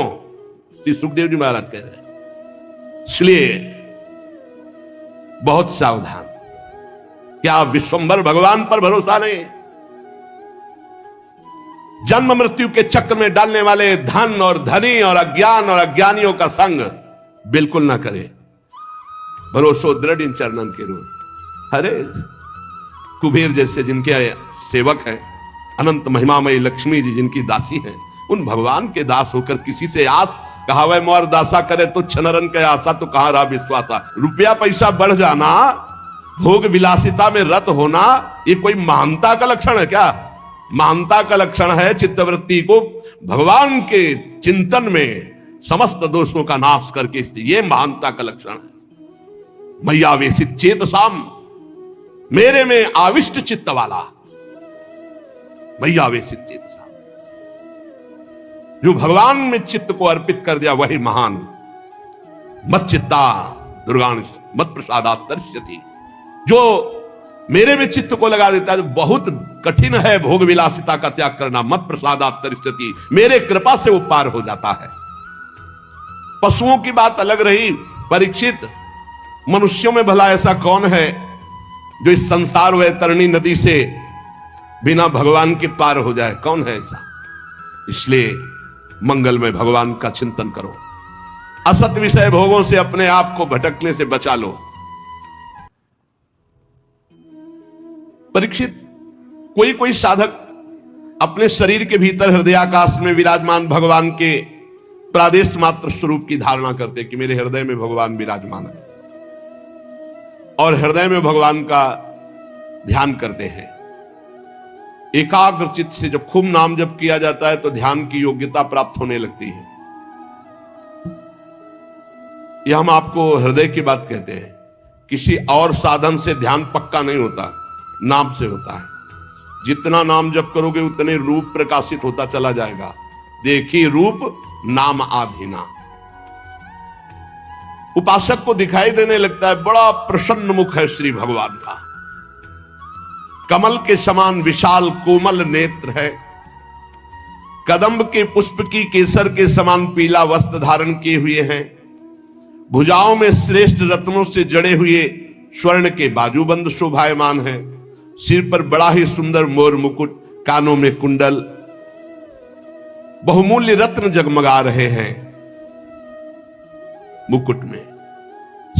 श्री सुखदेव जी महाराज कह रहे हैं। इसलिए बहुत सावधान, क्या विश्वंभर भगवान पर भरोसा नहीं? जन्म मृत्यु के चक्र में डालने वाले धन और धनी और अज्ञान और अज्ञानियों का संग बिल्कुल ना करे। भरोसो दृढ़ इन चरणन के रूप। अरे कुबेर जैसे जिनके सेवक हैं, अनंत महिमामयी लक्ष्मी जी जिनकी दासी हैं, उन भगवान के दास होकर किसी से आस, कहा वह मोर दासा करे तो छनरन के आशा, तो कहां रहा विश्वासा। रुपया पैसा बढ़ जाना, भोग विलासिता में रत होना, ये कोई महानता का लक्षण है क्या? महानता का लक्षण है चित्तवृत्ति को भगवान के चिंतन में समस्त दोषों का नाश करके, ये महानता का लक्षण है। मैयावेशित चेतसाम, मेरे में आविष्ट चित्त वाला, मैयावेशित चेतसाम, जो भगवान में चित्त को अर्पित कर दिया वही महान। मत चित्ता दुर्गान मत प्रसादात् तरिष्यति, जो मेरे में चित्त को लगा देता है, जो बहुत कठिन है भोग विलासिता का त्याग करना, मत प्रसादात् तरिष्यति, मेरे कृपा से वो पार हो जाता है। पशुओं की बात अलग रही, परीक्षित, मनुष्यों में भला ऐसा कौन है जो इस संसार वैतरणी नदी से बिना भगवान के पार हो जाए? कौन है ऐसा? इसलिए मंगल में भगवान का चिंतन करो, असत विषय भोगों से अपने आप को भटकने से बचा लो। परीक्षित, कोई कोई साधक अपने शरीर के भीतर हृदयाकाश में विराजमान भगवान के प्रादेश मात्र स्वरूप की धारणा करते कि मेरे हृदय में भगवान विराजमान है, और हृदय में भगवान का ध्यान करते हैं। एकाग्र चित्त से जब खूब नाम जप किया जाता है तो ध्यान की योग्यता प्राप्त होने लगती है। यह हम आपको हृदय की बात कहते हैं। किसी और साधन से ध्यान पक्का नहीं होता, नाम से होता है। जितना नाम जप करोगे उतने रूप प्रकाशित होता चला जाएगा। देखी रूप नाम आधीना। उपासक को दिखाई देने लगता है बड़ा प्रसन्न मुख है श्री भगवान का, कमल के समान विशाल कोमल नेत्र है, कदम्ब के पुष्प की केसर के समान पीला वस्त्र धारण किए हुए हैं। भुजाओं में श्रेष्ठ रत्नों से जड़े हुए स्वर्ण के बाजूबंद शोभायमान है। सिर पर बड़ा ही सुंदर मोर मुकुट, कानों में कुंडल, बहुमूल्य रत्न जगमगा रहे हैं मुकुट में।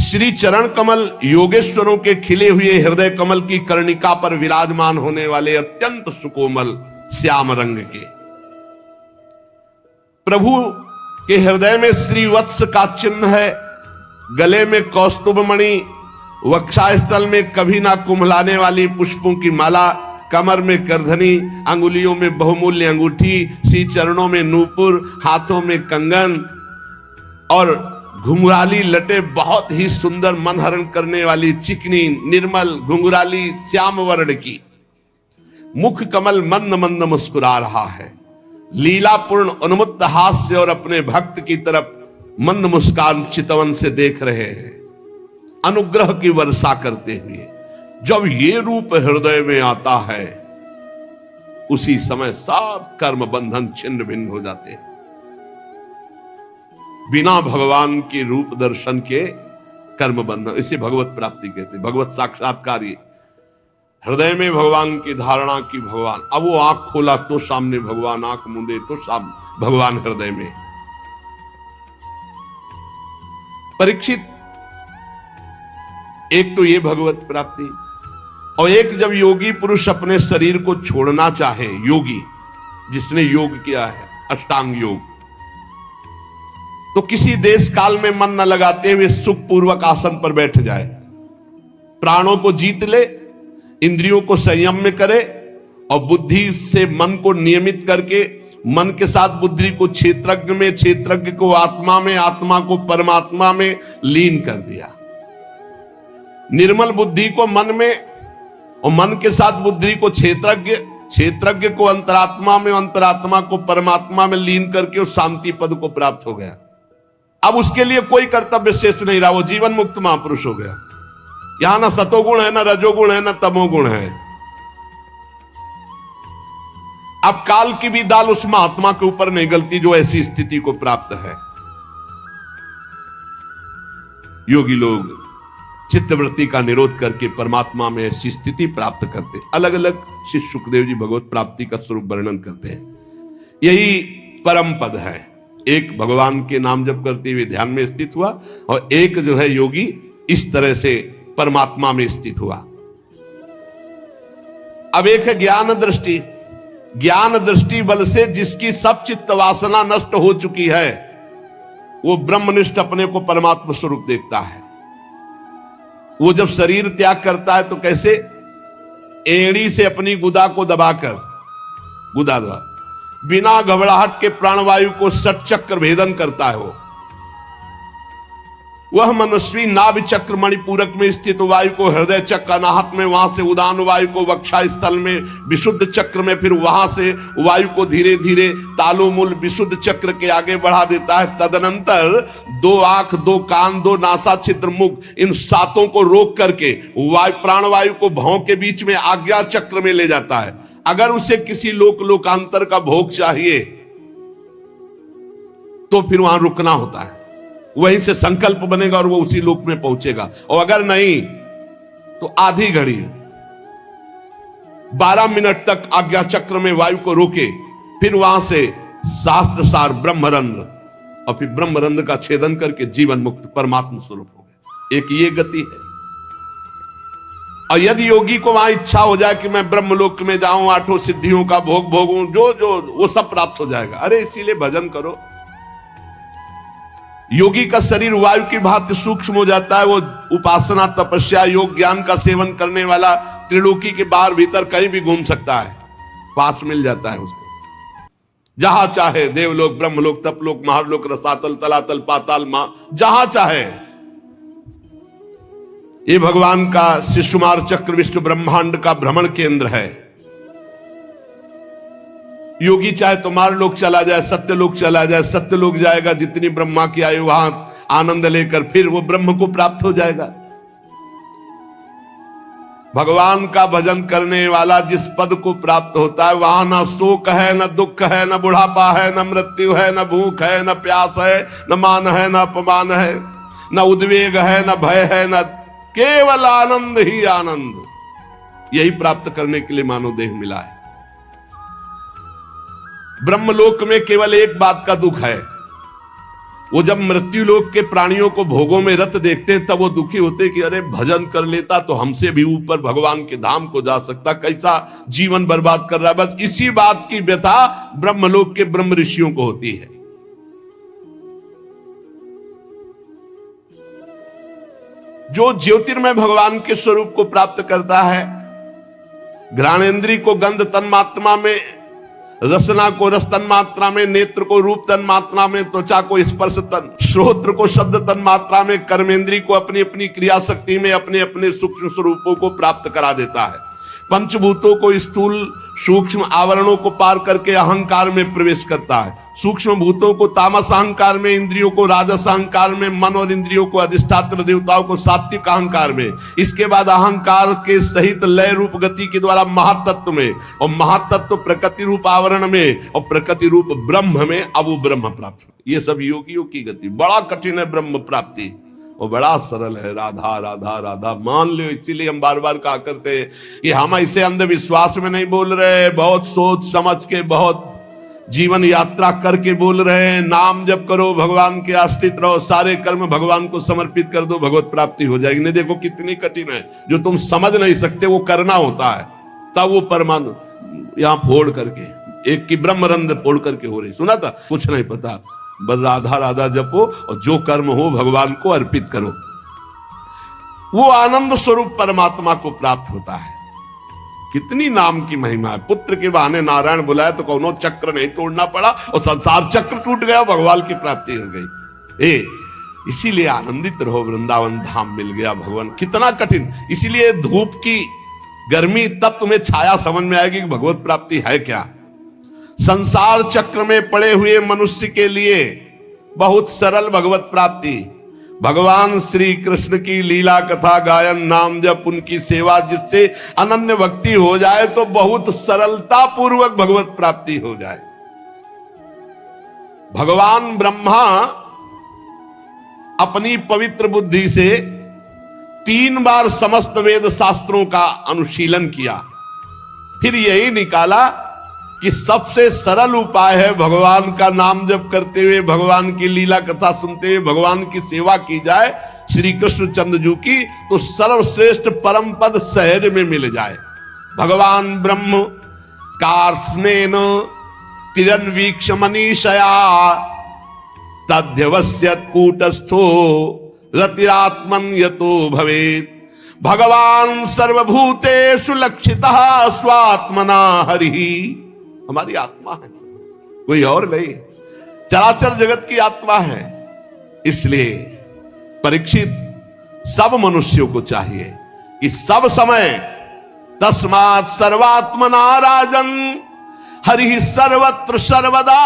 श्री चरण कमल योगेश्वरों के खिले हुए हृदय कमल की कर्णिका पर विराजमान होने वाले अत्यंत सुकोमल श्याम रंग के प्रभु के हृदय में श्रीवत्स का चिन्ह है। गले में कौस्तुभ मणि, वक्षास्थल में कभी ना कुम्हलाने वाली पुष्पों की माला, कमर में करधनी, अंगुलियों में बहुमूल्य अंगूठी, श्री चरणों में नूपुर, हाथों में कंगन और घुंघराली लटे बहुत ही सुंदर मन हरण करने वाली चिकनी निर्मल घुंघराली श्याम वर्ण की। मुख कमल मंद मंद मुस्कुरा रहा है। लीलापूर्ण उन्मुक्त हास्य और अपने भक्त की तरफ मंद मुस्कान चितवन से देख रहे हैं, अनुग्रह की वर्षा करते हुए। जब ये रूप हृदय में आता है उसी समय सब कर्म बंधन छिन्न भिन्न हो जाते हैं। बिना भगवान के रूप दर्शन के कर्म बंधन, इसे भगवत प्राप्ति कहते हैं, भगवत साक्षात्कार। हृदय में भगवान की धारणा की भगवान, अब वो आंख खोला तो सामने भगवान, आंख मूंदे तो सामने भगवान हृदय में। परीक्षित, एक तो ये भगवत प्राप्ति, और एक जब योगी पुरुष अपने शरीर को छोड़ना चाहे, योगी जिसने योग किया है अष्टांग योग, तो किसी देश काल में मन न लगाते हुए सुखपूर्वक आसन पर बैठ जाए, प्राणों को जीत ले, इंद्रियों को संयम में करे और बुद्धि से मन को नियमित करके मन के साथ बुद्धि को क्षेत्रज्ञ में, क्षेत्रज्ञ को आत्मा में, आत्मा को परमात्मा में लीन कर दिया। निर्मल बुद्धि को मन में और मन के साथ बुद्धि को क्षेत्रज्ञ, क्षेत्रज्ञ को अंतरात्मा में, अंतरात्मा को परमात्मा में लीन करके उस शांति पद को प्राप्त हो गया। अब उसके लिए कोई कर्तव्य शेष नहीं रहा, वो जीवन मुक्त महापुरुष हो गया। यहां ना सतोगुण है, ना रजोगुण है, ना तमोगुण है। अब काल की भी दाल उस महात्मा के ऊपर नहीं गलती जो ऐसी स्थिति को प्राप्त है। योगी लोग चित्तवृत्ति का निरोध करके परमात्मा में ऐसी स्थिति प्राप्त करते। अलग अलग श्री सुखदेव जी भगवत प्राप्ति का स्वरूप वर्णन करते हैं। यही परम पद है। एक भगवान के नाम जप करते हुए ध्यान में स्थित हुआ और एक जो है योगी इस तरह से परमात्मा में स्थित हुआ। अब एक है ज्ञान दृष्टि। ज्ञान दृष्टि बल से जिसकी सब चित्त वासना नष्ट हो चुकी है वो ब्रह्मनिष्ठ अपने को परमात्मा स्वरूप देखता है। वो जब शरीर त्याग करता है तो कैसे, एड़ी से अपनी गुदा को दबाकर, गुदा दबा, बिना घबराहट के प्राणवायु को षट चक्र भेदन करता है। वह मनस्वी नाभि चक्र मणिपूरक में स्थित वायु को हृदय चक्र अनाहत में, वहां से उदान वायु को वक्षा स्थल में विशुद्ध चक्र में, फिर वहां से वायु को धीरे धीरे तालुमूल विशुद्ध चक्र के आगे बढ़ा देता है। तदनंतर दो आंख, दो कान, दो नासा छिद्र, मुख, इन सातों को रोक करके वायु प्राणवायु को भाव के बीच में आज्ञा चक्र में ले जाता है। अगर उसे किसी लोकांतर का भोग चाहिए तो फिर वहां रुकना होता है, वहीं से संकल्प बनेगा और वो उसी लोक में पहुंचेगा। और अगर नहीं तो आधी घड़ी 12 मिनट तक आज्ञा चक्र में वायु को रोके, फिर वहां से शास्त्र सार ब्रह्मरंध्र, और फिर ब्रह्मरंध्र का छेदन करके जीवन मुक्त परमात्मा स्वरूप हो गए। एक ये गति है। और यदि योगी को वहां इच्छा हो जाए कि मैं ब्रह्मलोक में जाऊं, 8 सिद्धियों का भोग भोगूं, जो वो सब प्राप्त हो जाएगा। अरे इसीलिए भजन करो। योगी का शरीर वायु की भांति सूक्ष्म हो जाता है। वो उपासना, तपस्या, योग, ज्ञान का सेवन करने वाला त्रिलोकी के बाहर भीतर कहीं भी घूम सकता है, पास मिल जाता है उसको। जहां चाहे, देवलोक, ब्रह्मलोक, तपलोक, महारलोक, रसातल, तलातल, पाताल, जहां चाहे। ये भगवान का शिशुमार चक्र विश्व ब्रह्मांड का भ्रमण केंद्र है। योगी चाहे तो मारलोक चला जाए, सत्यलोक चला जाए, सत्यलोक जाएगा, जितनी ब्रह्मा की आयु वहां, आनंद लेकर फिर वो ब्रह्म को प्राप्त हो जाएगा। भगवान का भजन करने वाला जिस पद को प्राप्त होता है वहां ना शोक है, न दुख है, न बुढ़ापा है, न मृत्यु है, न भूख है, न प्यास है, न मान है, न अपमान है, न उद्वेग है, न भय है, न केवल आनंद ही आनंद। यही प्राप्त करने के लिए मानव देह मिला है। ब्रह्मलोक में केवल एक बात का दुख है, वो जब मृत्यु लोक के प्राणियों को भोगों में रत देखते हैं तब वो दुखी होते कि अरे भजन कर लेता तो हमसे भी ऊपर भगवान के धाम को जा सकता, कैसा जीवन बर्बाद कर रहा है। बस इसी बात की व्यथा ब्रह्मलोक के ब्रह्म ऋषियों को होती है। जो ज्योतिर्मय भगवान के स्वरूप को प्राप्त करता है, घ्राणेन्द्रिय को गंध तन्मात्रा में, रसना को रस तन मात्रा में, नेत्र को रूप तन मात्रा में, त्वचा को स्पर्श तन, श्रोत्र को शब्द तन मात्रा में, कर्मेंद्रिय को अपनी अपनी क्रिया शक्ति में अपने अपने सूक्ष्म स्वरूपों को प्राप्त करा देता है। पंचभूतों को स्थूल सूक्ष्म आवरणों को पार करके अहंकार में प्रवेश करता है। सूक्ष्म भूतों को तामस अहंकार में, इंद्रियों को राजस अहंकार में, मन और इंद्रियों को अधिष्ठात्र देवताओं को सात्विक अहंकार में, इसके बाद अहंकार के सहित लय रूप गति के द्वारा महातत्व में, और महातत्व प्रकृति रूप आवरण में, और प्रकृति रूप ब्रह्म में। अब वो ब्रह्म प्राप्त। ये सब योगियों की गति। बड़ा कठिन है ब्रह्म प्राप्ति, वो बड़ा सरल है। राधा राधा राधा मान लो। इसीलिए हम बार बार कहा करते हैं कि हम ऐसे अंधविश्वास में नहीं बोल रहे, बहुत सोच समझ के, बहुत जीवन यात्रा करके बोल रहे हैं। नाम जप करो, भगवान के आश्रित रहो, सारे कर्म भगवान को समर्पित कर दो, भगवत प्राप्ति हो जाएगी। नहीं, देखो कितनी कठिन है। जो तुम समझ नहीं सकते वो करना होता है, तब वो परमाणु यहां फोड़ करके, एक की ब्रह्मरंध्र फोड़ करके हो रही। सुना था? कुछ नहीं पता, बस राधा राधा जपो और जो कर्म हो भगवान को अर्पित करो। वो आनंद स्वरूप परमात्मा को प्राप्त होता है। कितनी नाम की महिमा है। पुत्र के बहाने नारायण बुलाए तो कौनो चक्र नहीं तोड़ना पड़ा और संसार चक्र टूट गया, भगवान की प्राप्ति हो गई। इसीलिए आनंदित रहो, वृंदावन धाम मिल गया भगवान। कितना कठिन। इसीलिए धूप की गर्मी तब तुम्हें छाया समझ में आएगी कि भगवत प्राप्ति है क्या। संसार चक्र में पड़े हुए मनुष्य के लिए बहुत सरल भगवत प्राप्ति। भगवान श्री कृष्ण की लीला कथा गायन, नाम जप, उनकी सेवा, जिससे अनन्य भक्ति हो जाए तो बहुत सरलता पूर्वक भगवत प्राप्ति हो जाए। भगवान ब्रह्मा अपनी पवित्र बुद्धि से 3 बार समस्त वेद शास्त्रों का अनुशीलन किया, फिर यही निकाला कि सबसे सरल उपाय है भगवान का नाम जप करते हुए, भगवान की लीला कथा सुनते हुए भगवान की सेवा की जाए श्री कृष्ण चंद्रजू की, तो सर्वश्रेष्ठ परम पद सहज में मिल जाए। भगवान ब्रह्म कार्त्स्नेन तिरन्वीक्ष मनीषया तद्यवस्यत् कूटस्थो रतिरात्मन यतो भवेत्। भगवान सर्वभूतेषु लक्षितः स्वात्मना हरिः। हमारी आत्मा है, कोई और नहीं, चराचर जगत की आत्मा है। इसलिए परीक्षित सब मनुष्यों को चाहिए कि सब समय तस्मात् सर्वात्मना राजन हरिः सर्वत्र सर्वदा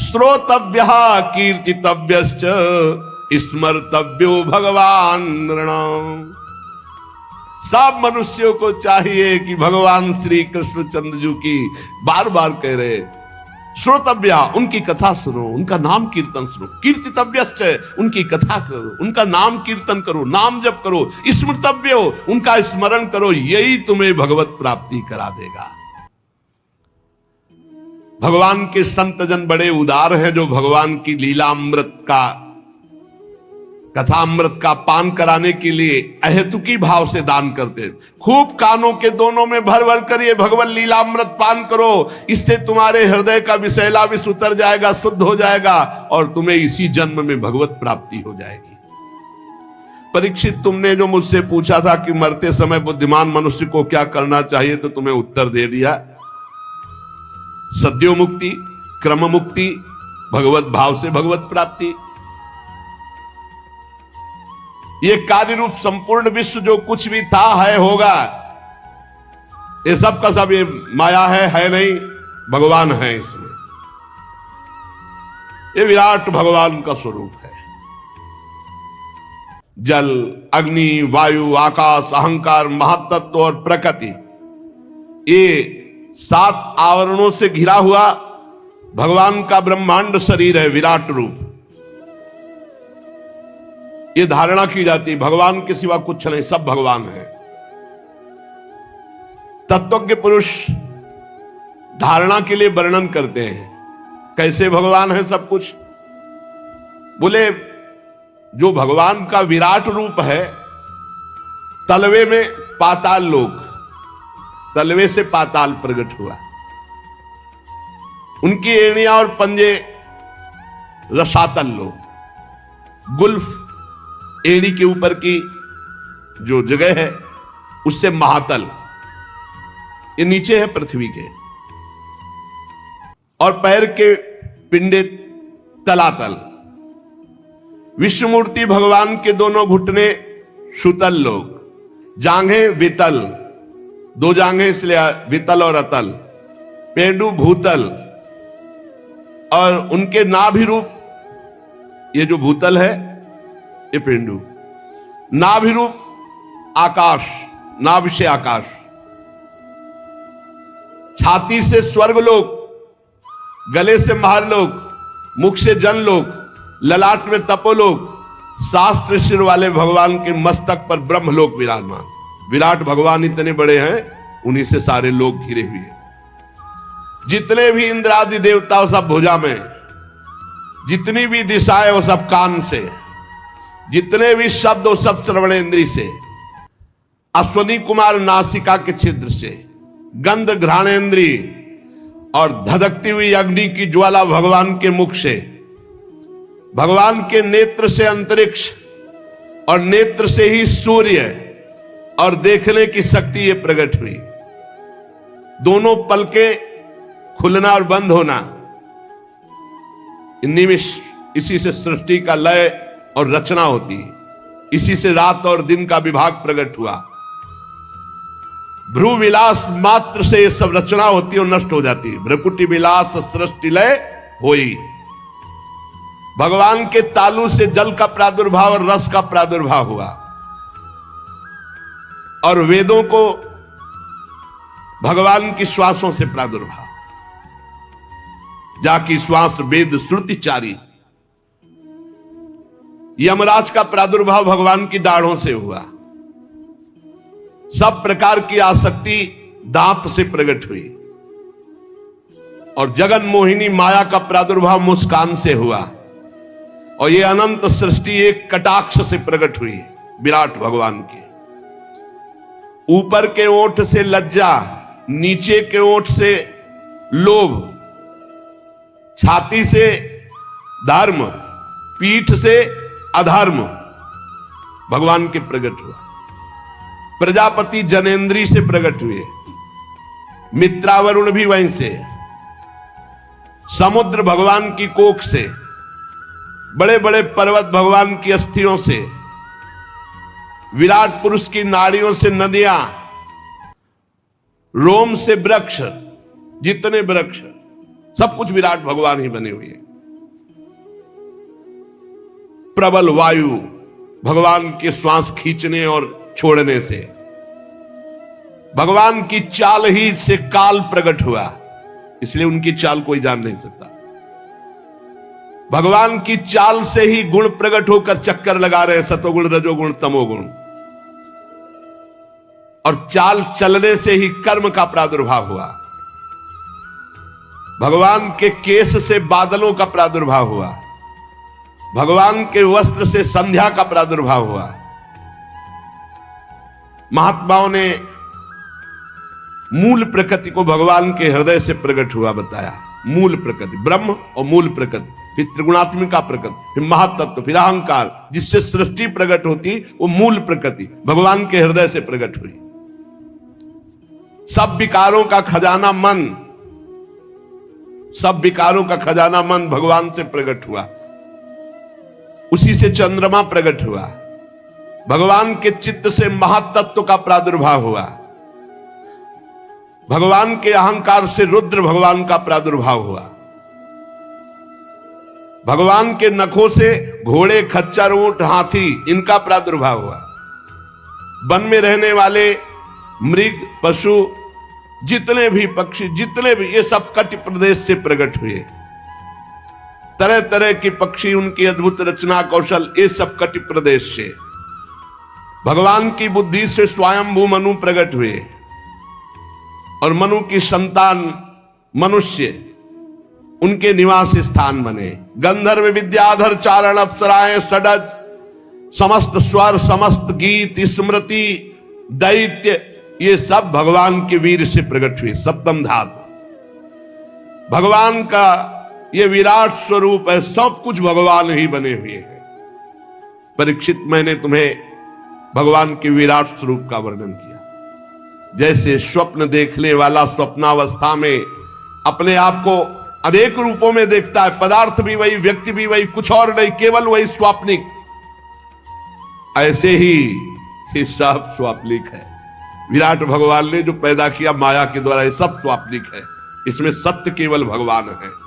श्रोतव्यः कीर्तितव्यश्च स्मर्तव्यो भगवान नृणाम्। सब मनुष्यों को चाहिए कि भगवान श्री कृष्ण चंद्रजू की बार बार कह रहे श्रोतव्या, उनकी कथा सुनो, उनका नाम कीर्तन सुनो। कीर्तितव्यश्च, उनकी कथा करो, उनका नाम कीर्तन करो, नाम जप करो। स्मृतव्यो, उनका स्मरण करो। यही तुम्हें भगवत प्राप्ति करा देगा। भगवान के संत जन बड़े उदार हैं, जो भगवान की लीला अमृत का, कथा अमृत का पान कराने के लिए अहेतुकी भाव से दान करते हैं। खूब कानों के दोनों में भर भर कर ये भगवत लीला अमृत पान करो, इससे तुम्हारे हृदय का विषैला विष उतर जाएगा, शुद्ध हो जाएगा और तुम्हें इसी जन्म में भगवत प्राप्ति हो जाएगी। परीक्षित, तुमने जो मुझसे पूछा था कि मरते समय बुद्धिमान मनुष्य को क्या करना चाहिए, तो तुम्हें उत्तर दे दिया। सद्यो मुक्ति, क्रम मुक्ति, भगवत भाव से भगवत प्राप्ति। ये कार्य रूप संपूर्ण विश्व जो कुछ भी था, है, होगा, ये सब का सब ये माया है नहीं, भगवान है इसमें। ये विराट भगवान का स्वरूप है। जल, अग्नि, वायु, आकाश, अहंकार, महातत्व और प्रकृति, ये 7 आवरणों से घिरा हुआ भगवान का ब्रह्मांड शरीर है, विराट रूप। ये धारणा की जाती है भगवान के सिवा कुछ नहीं, सब भगवान है। तत्वज्ञ पुरुष धारणा के लिए वर्णन करते हैं, कैसे भगवान है सब कुछ। बोले जो भगवान का विराट रूप है, तलवे में पाताल लोक, तलवे से पाताल प्रकट हुआ, उनकी एड़ियां और पंजे रसातल लोक। गुल्फ एड़ी के ऊपर की जो जगह है उससे महातल, ये नीचे है पृथ्वी के, और पैर के पिंडे तलातल। विश्वमूर्ति भगवान के दोनों घुटने सुतल लोक, जांघें वितल, 2 जांघें इसलिए वितल और अतल, पेंडु भूतल, और उनके नाभि रूप, ये जो भूतल है ये पेंडु, नाभि रूप आकाश, नाभि से आकाश, छाती से स्वर्गलोक, गले से महालोक, मुख से जनलोक, ललाट में तपोलोक, शास्त्र सिर वाले भगवान के मस्तक पर ब्रह्मलोक विराजमान। विराट भगवान इतने बड़े हैं, उन्हीं से सारे लोग घिरे हुए हैं। जितने भी इंद्र आदि देवता वो सब भुजा में, जितनी भी दिशाएं वो सब कान से, जितने भी शब्द वो सब श्रवणेंद्री से, अश्वनी कुमार नासिका के छिद्र से, गंध घ्राणेंद्री और धधकती हुई अग्नि की ज्वाला भगवान के मुख से, भगवान के नेत्र से अंतरिक्ष और नेत्र से ही सूर्य और देखने की शक्ति ये प्रकट हुई। दोनों पलके खुलना और बंद होना, निमिष, इसी से सृष्टि का लय और रचना होती, इसी से रात और दिन का विभाग प्रकट हुआ। भ्रू विलास मात्र से ये सब रचना होती और नष्ट हो जाती है। भ्रकुटी विलास सृष्टि लय होई। भगवान के तालु से जल का प्रादुर्भाव और रस का प्रादुर्भाव हुआ, और वेदों को भगवान की श्वासों से प्रादुर्भाव, जाकी श्वास वेद श्रुति चारी। यमराज का प्रादुर्भाव भगवान की दाढ़ों से हुआ। सब प्रकार की आसक्ति दांत से प्रकट हुई, और जगन मोहिनी माया का प्रादुर्भाव मुस्कान से हुआ, और ये अनंत सृष्टि एक कटाक्ष से प्रकट हुई विराट भगवान के। ऊपर के ओंठ से लज्जा, नीचे के ओंठ से लोभ, छाती से धर्म, पीठ से अधर्म भगवान के प्रकट हुआ। प्रजापति जनेन्द्री से प्रकट हुए, मित्रावरुण भी वहीं से, समुद्र भगवान की कोख से, बड़े बड़े पर्वत भगवान की अस्थियों से, विराट पुरुष की नाड़ियों से नदियां, रोम से वृक्ष, जितने वृक्ष सब कुछ विराट भगवान ही बने हुए हैं। प्रबल वायु भगवान के श्वास खींचने और छोड़ने से, भगवान की चाल ही से काल प्रकट हुआ, इसलिए उनकी चाल कोई जान नहीं सकता। भगवान की चाल से ही गुण प्रकट होकर चक्कर लगा रहे हैं, सतोगुण रजोगुण तमोगुण, और चाल चलने से ही कर्म का प्रादुर्भाव हुआ। भगवान के केश से बादलों का प्रादुर्भाव हुआ, भगवान के वस्त्र से संध्या का प्रादुर्भाव हुआ। महात्माओं ने मूल प्रकृति को भगवान के हृदय से प्रकट हुआ बताया। मूल प्रकृति ब्रह्म और मूल प्रकृति, फिर त्रिगुणात्मिका प्रकृति, फिर महातत्व, फिर अहंकार, जिससे सृष्टि प्रकट होती वो मूल प्रकृति भगवान के हृदय से प्रकट हुई। सब विकारों का खजाना मन, सब विकारों का खजाना मन भगवान से प्रकट हुआ, उसी से चंद्रमा प्रकट हुआ। भगवान के चित्त से महातत्व का प्रादुर्भाव हुआ, भगवान के अहंकार से रुद्र भगवान का प्रादुर्भाव हुआ। भगवान के नखों से घोड़े, खच्चर, ऊंट, हाथी इनका प्रादुर्भाव हुआ। वन में रहने वाले मृग, पशु, जितने भी पक्षी, जितने भी, ये सब कटि प्रदेश से प्रकट हुए। तरह तरह के पक्षी, उनकी अद्भुत रचना कौशल, ये सब कटि प्रदेश से। भगवान की बुद्धि से स्वयंभू मनु प्रकट हुए और मनु की संतान मनुष्य, उनके निवास स्थान बने। गंधर्व, विद्याधर, चारण, अप्सराएं, षडज, समस्त स्वर, समस्त गीत, स्मृति, दैत्य, ये सब भगवान के वीर से प्रकट हुए। सप्तम धातु भगवान का ये विराट स्वरूप है। सब कुछ भगवान ही बने हुए हैं। परीक्षित, मैंने तुम्हें भगवान के विराट स्वरूप का वर्णन किया। जैसे स्वप्न देखने वाला स्वप्नावस्था में अपने आप को अनेक रूपों में देखता है, पदार्थ भी वही, व्यक्ति भी वही, कुछ और नहीं, केवल वही स्वाप्निक। ऐसे ही ये सब स्वाप्निक है। विराट भगवान ने जो पैदा किया माया के द्वारा, ये सब स्वाप्निक है। इसमें सत्य केवल भगवान है।